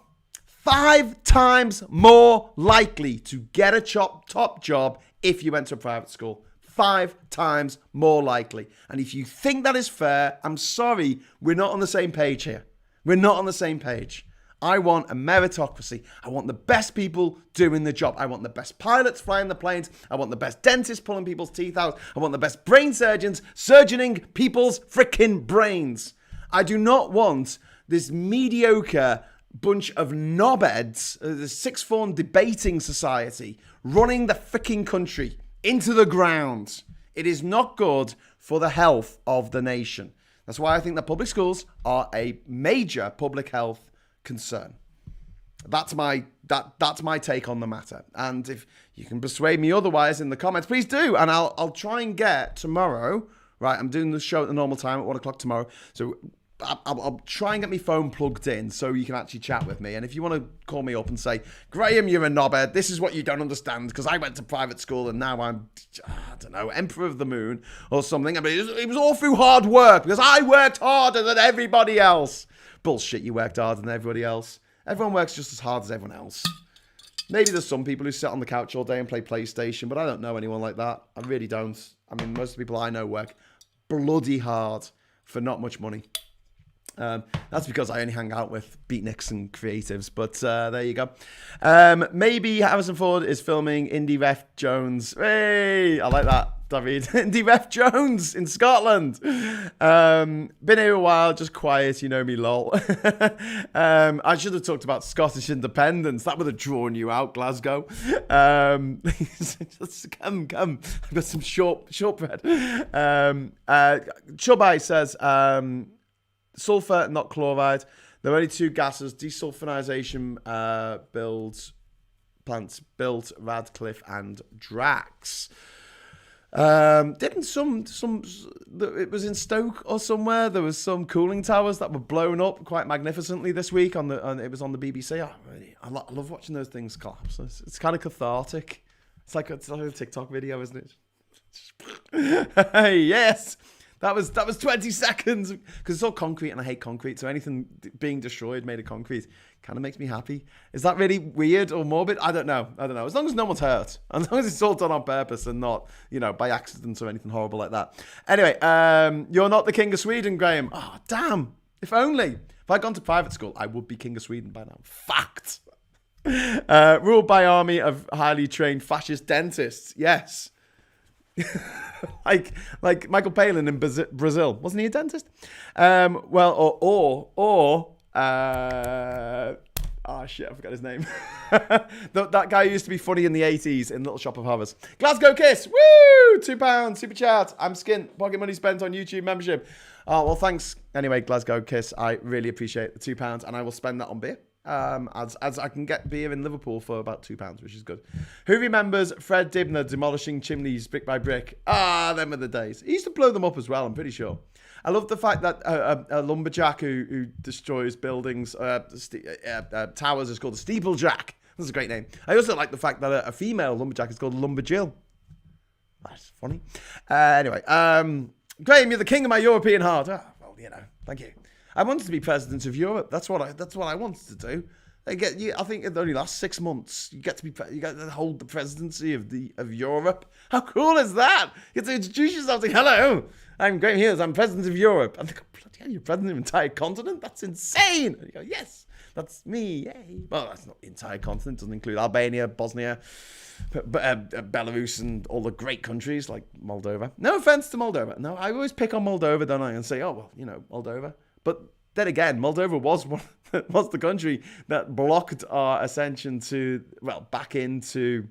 5 times more likely to get a top job if you went to a private school. 5 times more likely. And if you think that is fair, I'm sorry, we're not on the same page here. We're not on the same page. I want a meritocracy. I want the best people doing the job. I want the best pilots flying the planes. I want the best dentists pulling people's teeth out. I want the best brain surgeons surgeoning people's freaking brains. I do not want this mediocre bunch of knobheads, the sixth form debating society, running the freaking country into the ground. It is not good for the health of the nation. That's why I think that public schools are a major public health concern. That's my take on the matter. And if you can persuade me otherwise in the comments, please do. And I'll try and get tomorrow. Right, I'm doing the show at the normal time at 1 o'clock tomorrow. So I'll try and get my phone plugged in so you can actually chat with me. And if you want to call me up and say, Graham, you're a knobhead, this is what you don't understand because I went to private school and now I'm, I don't know, Emperor of the Moon or something. I mean, it was all through hard work because I worked harder than everybody else. Bullshit, you worked harder than everybody else. Everyone works just as hard as everyone else. Maybe there's some people who sit on the couch all day and play PlayStation, but I don't know anyone like that. I really don't. I mean, most of the people I know work bloody hard for not much money. That's because I only hang out with beatniks and creatives, but there you go. Maybe Harrison Ford is filming Indie Ref Jones. Hey, I like that, David. Indie Ref Jones in Scotland. Been here a while, just quiet, you know me, lol. I should have talked about Scottish independence. That would have drawn you out, Glasgow. Just come. I've got some shortbread. Chubai says... sulfur, not chloride. There are only 2 gases. Desulfurization plants built Radcliffe and Drax. Didn't it was in Stoke or somewhere? There was some cooling towers that were blown up quite magnificently this week. It was on the BBC. I love watching those things collapse. It's kind of cathartic. It's like a TikTok video, isn't it? Yes. That was 20 seconds because it's all concrete and I hate concrete. So anything being destroyed made of concrete kind of makes me happy. Is that really weird or morbid? I don't know. As long as no one's hurt, as long as it's all done on purpose and not, by accident or anything horrible like that. Anyway, you're not the king of Sweden, Graham. Oh, damn. If only. If I'd gone to private school, I would be king of Sweden by now. Fact. Ruled by army of highly trained fascist dentists. Yes. like Michael Palin in Brazil, wasn't he a dentist? Oh shit, I forgot his name. That guy used to be funny in the 80s in Little Shop of Horrors. Glasgow Kiss, woo! £2 super chat. I'm skint. Pocket money spent on YouTube membership. Oh well, thanks anyway, Glasgow Kiss. I really appreciate the £2, and I will spend that on beer. As I can get beer in Liverpool for about £2, which is good. Who remembers Fred Dibner demolishing chimneys brick by brick? Them are the days. He used to blow them up as well, I'm pretty sure. I love the fact that a lumberjack who destroys buildings, towers, is called a steeplejack. That's a great name. I also like the fact that a female lumberjack is called a lumberjill. That's funny. Anyway, Graham, you're the king of my European heart. Well, thank you. I wanted to be president of Europe. That's what I wanted to do. I think it only lasts 6 months. You get to hold the presidency of Europe. How cool is that? You get to introduce yourself to, hello, I'm Graham Hughes. I'm president of Europe. And they go, bloody hell, you're president of an entire continent? That's insane. And you go, yes, that's me. Yay. Well, that's not the entire continent. It doesn't include Albania, Bosnia, Belarus, and all the great countries like Moldova. No offense to Moldova. No, I always pick on Moldova, don't I? And say, oh, well, Moldova. But then again, Moldova was the country that blocked our ascension back into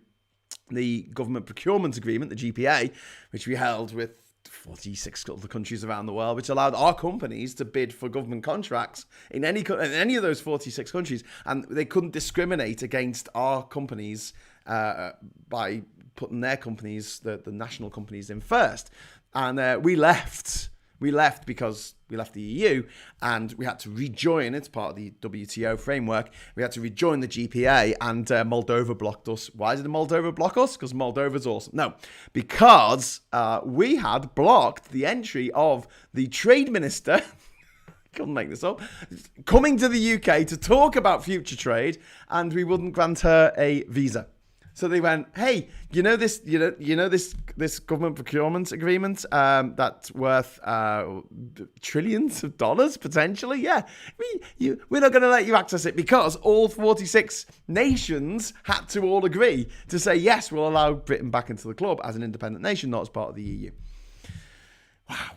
the government procurement agreement, the GPA, which we held with 46 other countries around the world, which allowed our companies to bid for government contracts in any of those 46 countries, and they couldn't discriminate against our companies by putting their companies, the national companies, in first. And we left. We left because we left the EU, and we had to rejoin. It's part of the WTO framework. We had to rejoin the GPA, and Moldova blocked us. Why did Moldova block us? Because Moldova's awesome. No, because we had blocked the entry of the trade minister. Couldn't make this up. Coming to the UK to talk about future trade, and we wouldn't grant her a visa. So they went, hey, this government procurement agreement that's worth trillions of dollars potentially. Yeah, we're not going to let you access it because all 46 nations had to all agree to say yes, we'll allow Britain back into the club as an independent nation, not as part of the EU. Wow.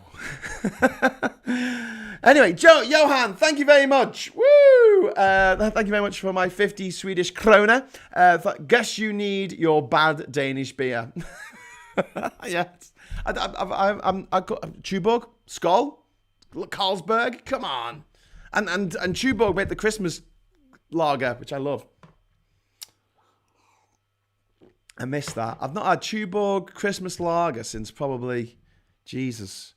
Anyway, Johan, thank you very much. Woo! Thank you very much for my 50 Swedish krona. Guess you need your bad Danish beer. Yes. I Tuborg, Skål, Carlsberg, come on. And Tuborg made the Christmas lager, which I love. I miss that. I've not had Tuborg Christmas lager since probably, Jesus,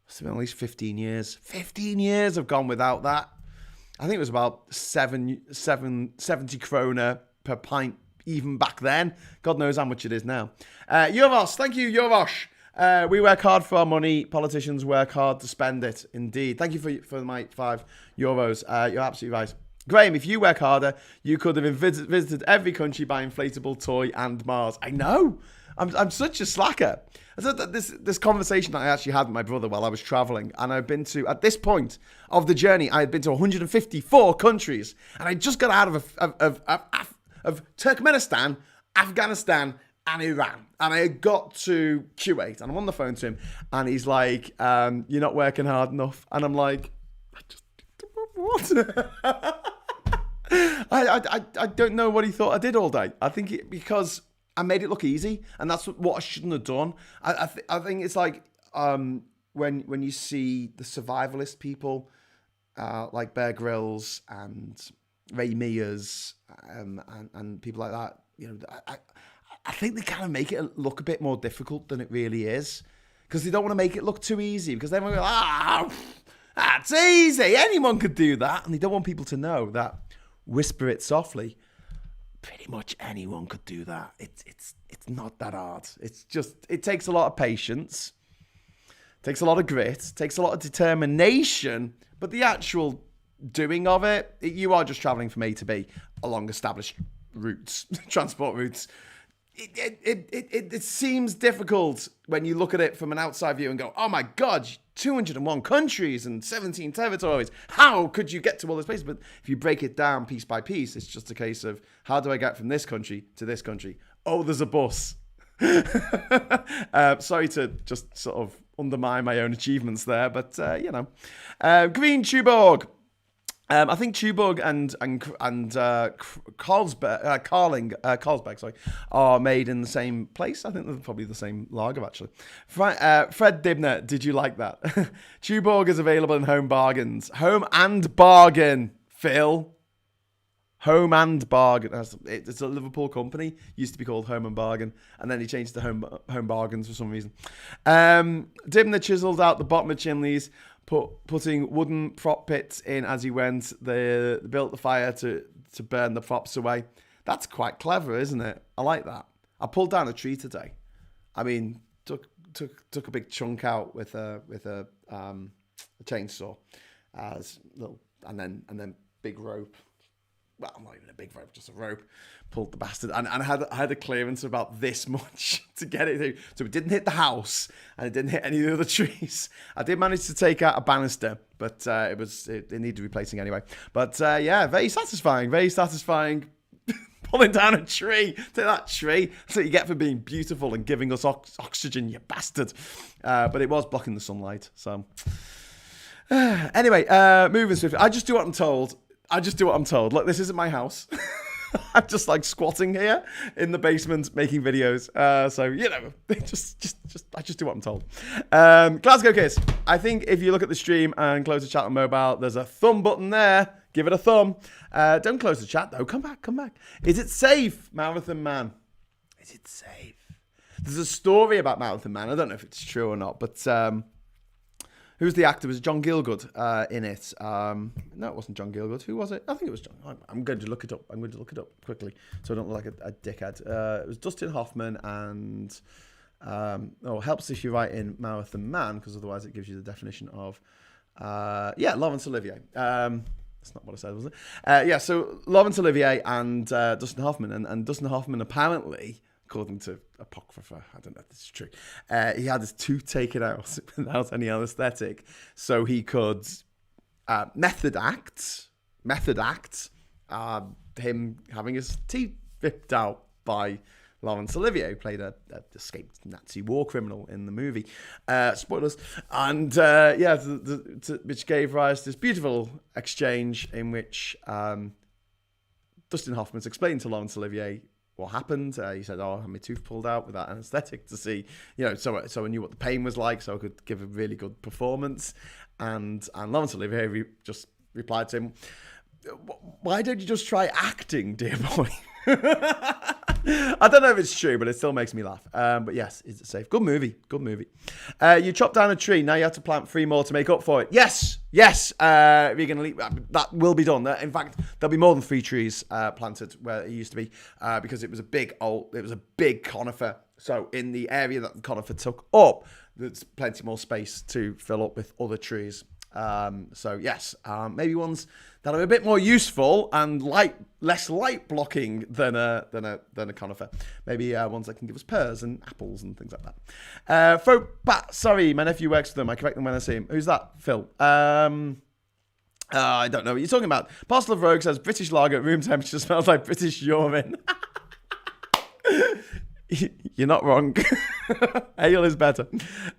it's been at least 15 years. 15 years I've gone without that. I think it was about 70 krona per pint even back then. God knows how much it is now. Euros, thank you, Euros. We work hard for our money. Politicians work hard to spend it. Indeed. Thank you for my €5. You're absolutely right. Graham, if you work harder, you could have visited every country by inflatable toy and Mars. I know. I'm such a slacker. I thought that this conversation that I actually had with my brother while I was traveling, and I've been to, at this point of the journey, I had been to 154 countries, and I just got out of Turkmenistan, Afghanistan, and Iran. And I got to Kuwait, and I'm on the phone to him, and he's like, you're not working hard enough. And I'm like, what? I don't know what he thought I did all day. I think because I made it look easy, and that's what I shouldn't have done. I think it's like when you see the survivalist people like Bear Grylls and Ray Mears and people like that, I think they kind of make it look a bit more difficult than it really is, because they don't want to make it look too easy, because then we're like, that's easy, anyone could do that, and they don't want people to know that, whisper it softly, pretty much anyone could do that. It's not that hard. It's just, it takes a lot of patience, takes a lot of grit, takes a lot of determination, but the actual doing of it, you are just traveling from A to B along established routes, transport routes. It seems difficult when you look at it from an outside view and go, oh my God, 201 countries and 17 territories. How could you get to all those places? But if you break it down piece by piece, it's just a case of, how do I get from this country to this country? Oh, there's a bus. Sorry to just sort of undermine my own achievements there, but Green Tuborg. I think Tuborg and Carlsberg, are made in the same place. I think they're probably the same lager, actually. Fred Dibner, did you like that? Tuborg is available in home bargains. Home and bargain, Phil. Home and Bargain. It's a Liverpool company. Used to be called Home and Bargain, and then he changed to Home Bargains for some reason. Dim the chiselled out the bottom of chimneys, putting wooden prop pits in as he went. They built the fire to burn the props away. That's quite clever, isn't it? I like that. I pulled down a tree today. I mean, took a big chunk out with a chainsaw, and then big rope. Well, not even a big rope, just a rope. Pulled the bastard, and I had a clearance of about this much to get it through. So it didn't hit the house, and it didn't hit any of the other trees. I did manage to take out a banister, but it needed replacing anyway. But yeah, very satisfying. Pulling down a tree. Take that tree. That's what you get for being beautiful and giving us oxygen, you bastard. But it was blocking the sunlight. So anyway, moving swiftly. I just do what I'm told. Look, this isn't my house. I'm just like squatting here in the basement making videos. So, you know, I just do what I'm told. Glasgow Kiss. I think if you look at the stream and close the chat on mobile, there's a thumb button there. Give it a thumb. Don't close the chat though. Come back. Is it safe, Marathon Man? Is it safe? There's a story about Marathon Man. I don't know if it's true or not, but who's the actor? Was John Gielgud in it? No, it wasn't John Gielgud. Who was it? I think it was John. I'm going to look it up. Quickly so I don't look like a dickhead. It was Dustin Hoffman and helps if you write in Marathon Man, because otherwise it gives you the definition of Laurence Olivier. That's not what I said, was it? So Laurence Olivier and Dustin Hoffman, and Dustin Hoffman apparently, according to Apocrypha, I don't know if this is true, he had his tooth taken out without any anaesthetic, so he could method act him having his teeth ripped out by Laurence Olivier, who played a escaped Nazi war criminal in the movie. Spoilers. And which gave rise to this beautiful exchange in which Dustin Hoffman's explained to Laurence Olivier what happened. He said, I had my tooth pulled out without anaesthetic to see, so I knew what the pain was like, so I could give a really good performance. And Laurence Olivier just replied to him, why don't you just try acting, dear boy? I don't know if it's true, but it still makes me laugh. But yes, is it safe? Good movie. You chopped down a tree. Now you have to plant 3 more to make up for it. Yes. You're going to leave. That will be done. In fact, there'll be more than 3 trees planted where it used to be, because it was a big conifer. So in the area that the conifer took up, there's plenty more space to fill up with other trees. So yes, maybe ones that are a bit more useful and less light blocking than a conifer. Maybe ones that can give us pears and apples and things like that. Sorry, my nephew works for them. I correct them when I see him. Who's that? Phil. I don't know what you're talking about. Parcel of Rogue says British lager at room temperature smells like British urine. You're not wrong. Ale is better.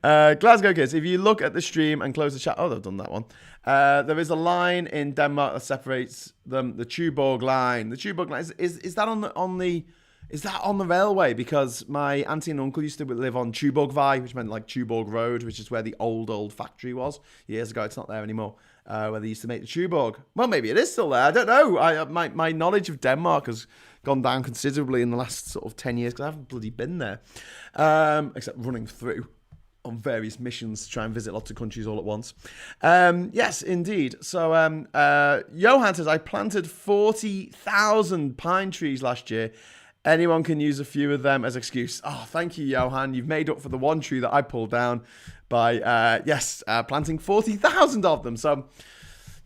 Glasgow Kids, if you look at the stream and close the chat, they've done that one. There is a line in Denmark that separates them, the Tuborg line. The Tuborg line is that on the railway? Because my auntie and uncle used to live on Tuborgvej, which meant like Tuborg Road, which is where the old factory was years ago. It's not there anymore. Where they used to make the Tuborg. Well, maybe it is still there. I don't know. My knowledge of Denmark has gone down considerably in the last sort of 10 years because I haven't bloody been there, except running through on various missions to try and visit lots of countries all at once. Yes, indeed. So Johan says, I planted 40,000 pine trees last year. Anyone can use a few of them as excuse. Oh, thank you, Johan. You've made up for the one tree that I pulled down by, planting 40,000 of them. So,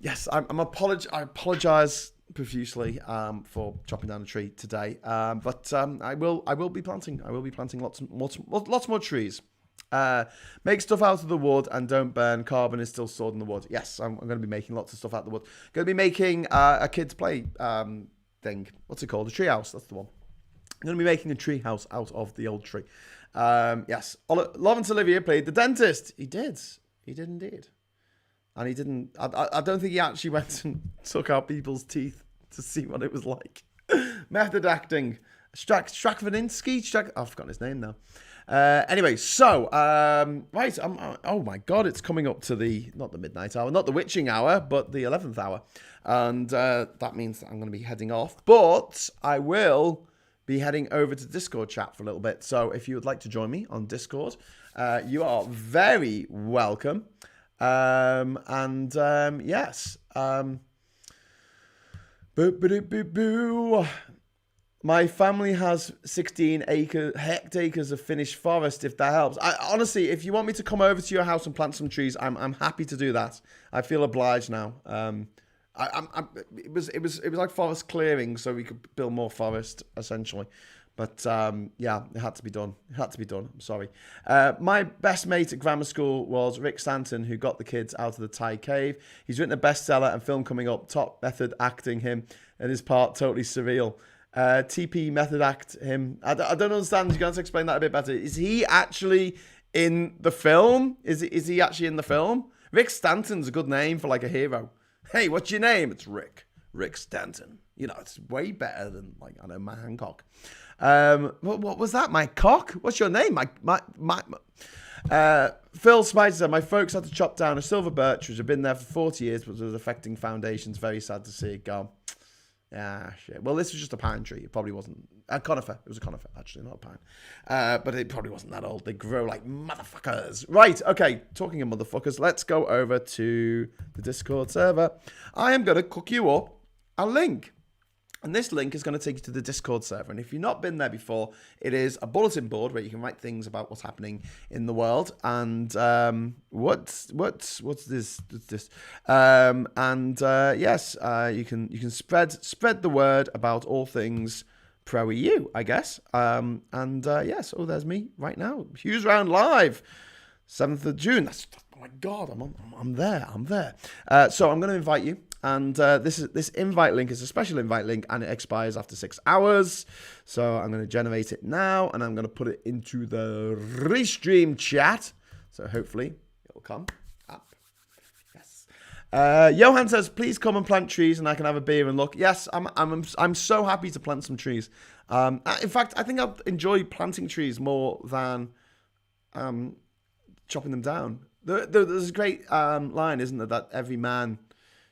yes, I apologise profusely for chopping down a tree today. But I will be planting. I will be planting lots more trees. Make stuff out of the wood and don't burn. Carbon is still stored in the wood. Yes, I'm going to be making lots of stuff out of the wood. Going to be making a kids play thing. What's it called? A tree house. That's the one. I'm going to be making a tree house out of the old tree. Yes. Laurence Olivier played the dentist. He did indeed. And he didn't... I don't think he actually went and took out people's teeth to see what it was like. Method acting. Strakvaninsky? I've forgotten his name now. Anyway, so, right. Oh, my God. It's coming up to not the midnight hour, not the witching hour, but the 11th hour. And that means that I'm going to be heading off. But I will be heading over to Discord chat for a little bit. So if you would like to join me on Discord, you are very welcome. Yes. Boo. My family has 16 hectares of finished forest, if that helps. Honestly, if you want me to come over to your house and plant some trees, I'm happy to do that. I feel obliged now. It was like forest clearing, so we could build more forest, essentially. But yeah, it had to be done. I'm sorry. My best mate at grammar school was Rick Stanton, who got the kids out of the Thai cave. He's written a bestseller and film coming up. Top method acting him and his part totally surreal. TP method act him. I don't understand. You're going to explain that a bit better. Is he actually in the film? Is he actually in the film? Rick Stanton's a good name for like a hero. Hey, what's your name? It's Rick Stanton. You know, it's way better than like, I don't know, my Hancock. What was that? My cock? What's your name? Phil Spicer said, my folks had to chop down a silver birch which had been there for 40 years but was affecting foundations. Very sad to see it go. Ah, shit. Well, this was just a pine tree. It probably wasn't a conifer. It was a conifer, actually, not a pine. But it probably wasn't that old. They grow like motherfuckers. Right, okay. Talking of motherfuckers, let's go over to the Discord server. I am going to cook you up a link. And this link is going to take you to the Discord server. And if you've not been there before, it is a bulletin board where you can write things about what's happening in the world. And what's this? Yes, you can spread the word about all things pro EU, I guess. Yes, there's me right now. HughesRound live, 7th of June. Oh my God, I'm there. So I'm going to invite you. And this invite link is a special invite link, and it expires after 6 hours. So I'm going to generate it now, and I'm going to put it into the Restream chat. So hopefully it'll come up. Yes. Johan says, "Please come and plant trees, and I can have a beer and look." Yes, I'm so happy to plant some trees. In fact, I think I'll enjoy planting trees more than chopping them down. There's a great line, isn't there, that every man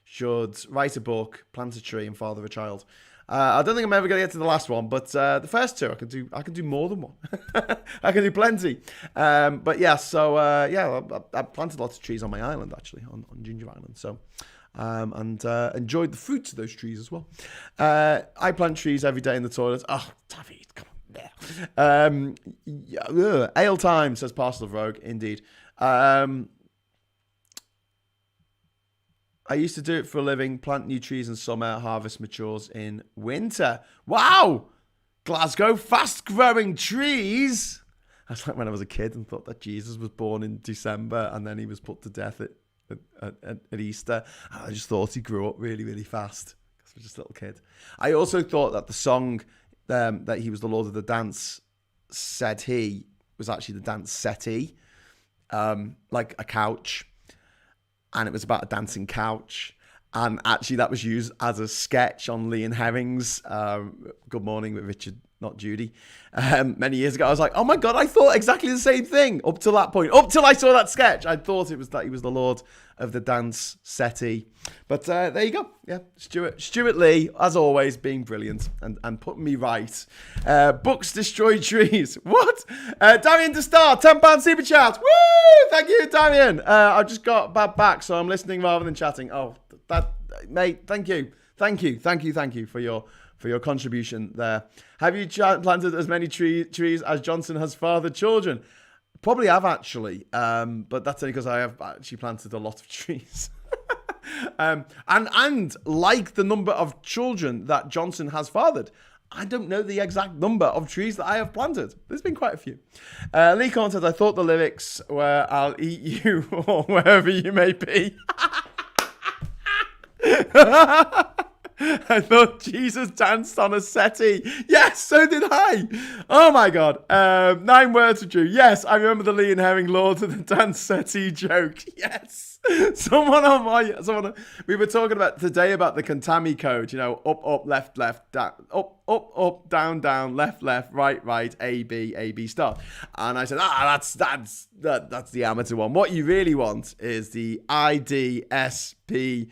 should write a book, plant a tree, and father a child. I don't think I'm ever going to get to the last one, but the first two I can do more than one. I can do plenty. But yeah, so I planted lots of trees on my island, actually, on Ginger Island. So and enjoyed the fruits of those trees as well. I plant trees every day in the toilet. Oh, David, come on there. Ale time, says Parcel of Rogue. Indeed. I used to do it for a living, plant new trees in summer, harvest matures in winter. Wow! Glasgow, fast-growing trees! That's like when I was a kid and thought that Jesus was born in December and then he was put to death at Easter. And I just thought he grew up really, really fast because I was just a little kid. I also thought that the song that he was the Lord of the Dance said he was actually the dance settee, like a couch. And it was about a dancing couch. And actually that was used as a sketch on Lee and Herring's Good Morning with Richard, Not Judy, many years ago. I was like, oh my God, I thought exactly the same thing up till that point. Up till I saw that sketch, I thought it was that he was the Lord of the Dance settee. But there you go. Yeah, Stuart Lee, as always, being brilliant and putting me right. Books destroy trees. What? Darian De Star, £10 super chat. Woo! Thank you, Darian. I just got bad back, so I'm listening rather than chatting. Oh, that, mate, thank you for your contribution there. Have you planted as many trees as Johnson has fathered children? Probably have, actually, but that's only because I have actually planted a lot of trees. And like the number of children that Johnson has fathered, I don't know the exact number of trees that I have planted. There's been quite a few. Lee Corn says, I thought the lyrics were "I'll eat you" or "wherever you may be." I thought Jesus danced on a settee. Yes, so did I. Oh my God. 9 words are true. Yes, I remember the Lee and Herring Lord of the Dance settee joke. Yes. We were talking about today about the Contami code, up, left, down, up, down, left, right, A, B, start. And I said, that's the amateur one. What you really want is the IDSPI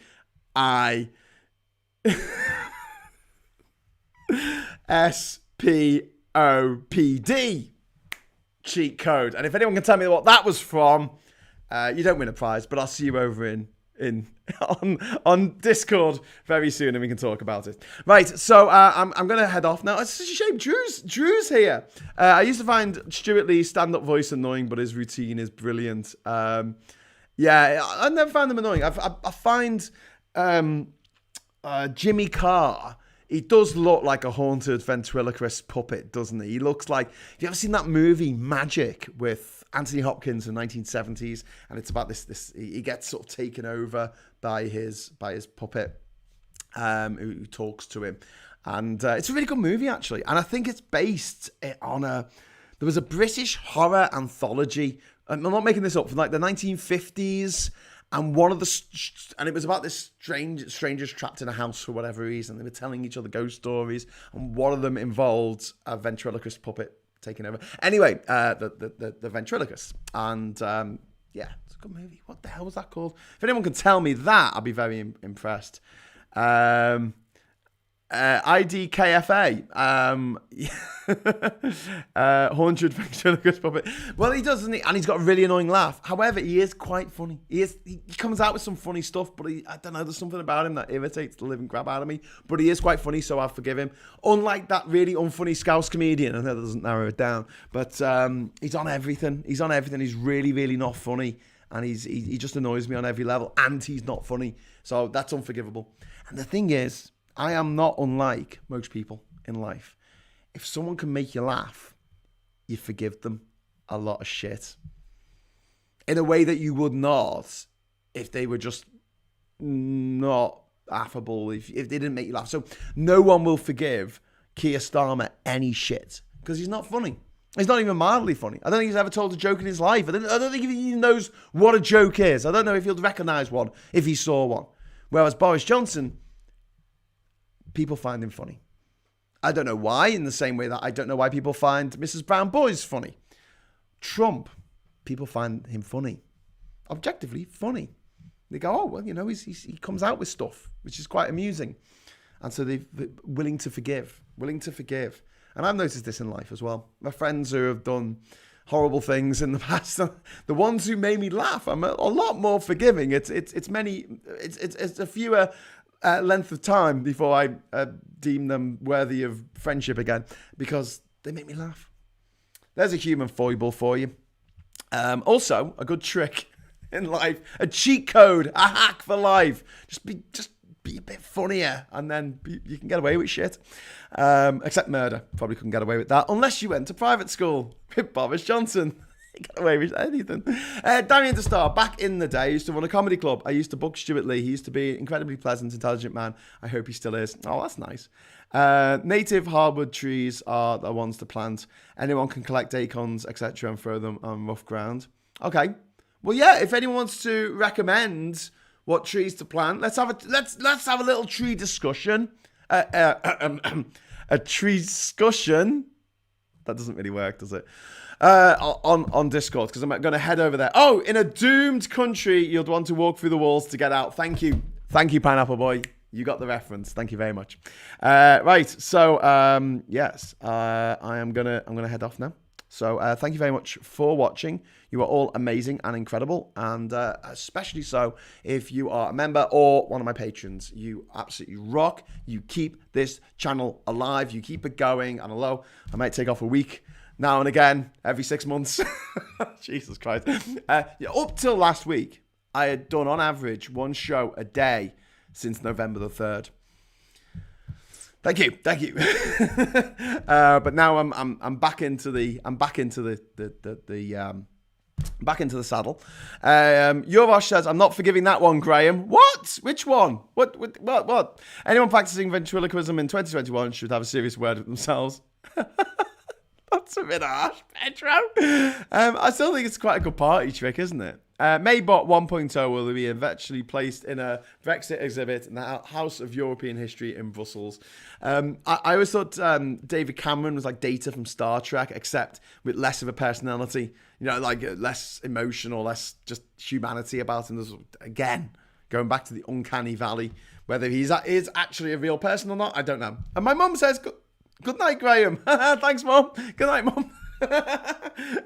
SPOPD cheat code. And if anyone can tell me what that was from, you don't win a prize, but I'll see you over on Discord very soon, and we can talk about it. Right, so I'm going to head off now. It's such a shame. Drew's here. I used to find Stuart Lee's stand-up voice annoying, but his routine is brilliant. I never found him annoying. I find Jimmy Carr. He does look like a haunted ventriloquist puppet, doesn't he? He looks like... Have you ever seen that movie, Magic, with Anthony Hopkins in the 1970s? And it's about this he gets sort of taken over by his puppet who talks to him. And it's a really good movie, actually. And I think it's based on there was a British horror anthology. I'm not making this up, from like the 1950s. And it was about this strangers trapped in a house for whatever reason. They were telling each other ghost stories, and one of them involved a ventriloquist puppet taking over. Anyway, the ventriloquist, and it's a good movie. What the hell was that called? If anyone can tell me that, I'd be very impressed. IDKFA, haunted ventriloquist puppet. Well, he does, doesn't he? And he's got a really annoying laugh. However, he is quite funny. He comes out with some funny stuff, but I don't know, there's something about him that irritates the living crap out of me. But he is quite funny, so I'll forgive him. Unlike that really unfunny Scouse comedian, I know that doesn't narrow it down, but he's on everything. He's really, really not funny, and he just annoys me on every level, and he's not funny, so that's unforgivable. And the thing is, I am not unlike most people in life. If someone can make you laugh, you forgive them a lot of shit. In a way that you would not if they were just not affable, if they didn't make you laugh. So no one will forgive Keir Starmer any shit because he's not funny. He's not even mildly funny. I don't think he's ever told a joke in his life. I don't think he knows what a joke is. I don't know if he'll recognise one if he saw one. Whereas Boris Johnson... people find him funny. I don't know why, in the same way that I don't know why people find Mrs. Brown Boys funny. Trump, people find him funny. Objectively funny. They go, oh, well, he comes out with stuff, which is quite amusing. And so they're willing to forgive. And I've noticed this in life as well. My friends who have done horrible things in the past, the ones who made me laugh, I'm a lot more forgiving. It's a fewer... length of time before I deem them worthy of friendship again, because they make me laugh. There's a human foible for you. Also, a good trick in life, a cheat code, a hack for life. Just be a bit funnier, and then you can get away with shit. Except murder, probably couldn't get away with that unless you went to private school with Boris Johnson. Get away with anything. Damien DeStar, back in the day, I used to run a comedy club. I used to book Stuart Lee. He used to be an incredibly pleasant, intelligent man. I hope he still is. Oh, that's nice. Native hardwood trees are the ones to plant. Anyone can collect acorns, etc., and throw them on rough ground. Okay. Well, yeah. If anyone wants to recommend what trees to plant, let's have a little tree discussion. A tree discussion. That doesn't really work, does it? On Discord, because I'm going to head over there. Oh, in a doomed country, you'd want to walk through the walls to get out. Thank you, Pineapple Boy. You got the reference. Thank you very much. Right, so yes, I'm gonna head off now. So thank you very much for watching. You are all amazing and incredible, and especially so if you are a member or one of my patrons. You absolutely rock. You keep this channel alive. You keep it going. And although I might take off a week now and again, every 6 months. Jesus Christ. Up till last week, I had done on average one show a day since November the 3rd. Thank you. But now I'm back into the saddle. Yovosh says, I'm not forgiving that one, Graham. What? Which one? What? Anyone practicing ventriloquism in 2021 should have a serious word with themselves. That's a bit harsh, Pedro. I still think it's quite a good party trick, isn't it? Maybot 1.0 will be eventually placed in a Brexit exhibit in the House of European History in Brussels. I always thought David Cameron was like Data from Star Trek, except with less of a personality. You know, like less emotional, less just humanity about him. There's, again, going back to the uncanny valley. Whether he is actually a real person or not, I don't know. And my mum says, good night, Graham. Thanks, Mum. Good night, Mum.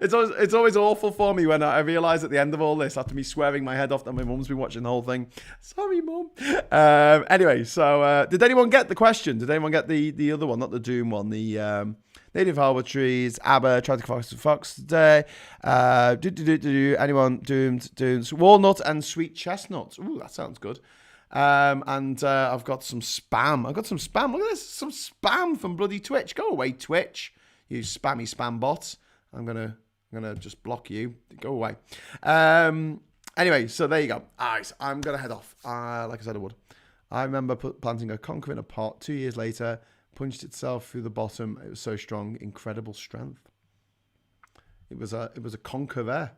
It's always awful for me when I realise at the end of all this, after me swearing my head off that my mum's been watching the whole thing. Sorry, Mum. Anyway, so did anyone get the question? Did anyone get the other one, not the Doom one? The native harbour trees, ABBA, tried to fox today. Anyone doomed? Walnut and sweet chestnuts. Ooh, that sounds good. And I've got some spam. Look at this. Some spam from bloody Twitch. Go away, Twitch. You spammy spam bots. I'm gonna just block you. Go away. Anyway, so there you go. All right, I'm gonna head off. Like I said I would. I remember planting a conker in a pot. 2 years later, punched itself through the bottom. It was so strong, incredible strength. It was a conker there.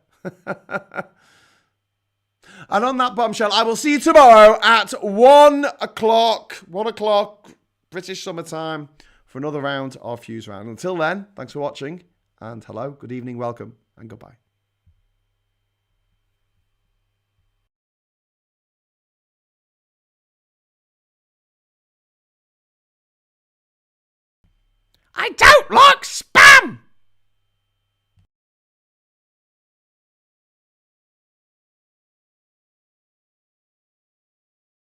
And on that bombshell, I will see you tomorrow at 1 o'clock. 1 o'clock British summertime for another round of HughesRound. Until then, thanks for watching. And hello, good evening, welcome, and goodbye. I don't like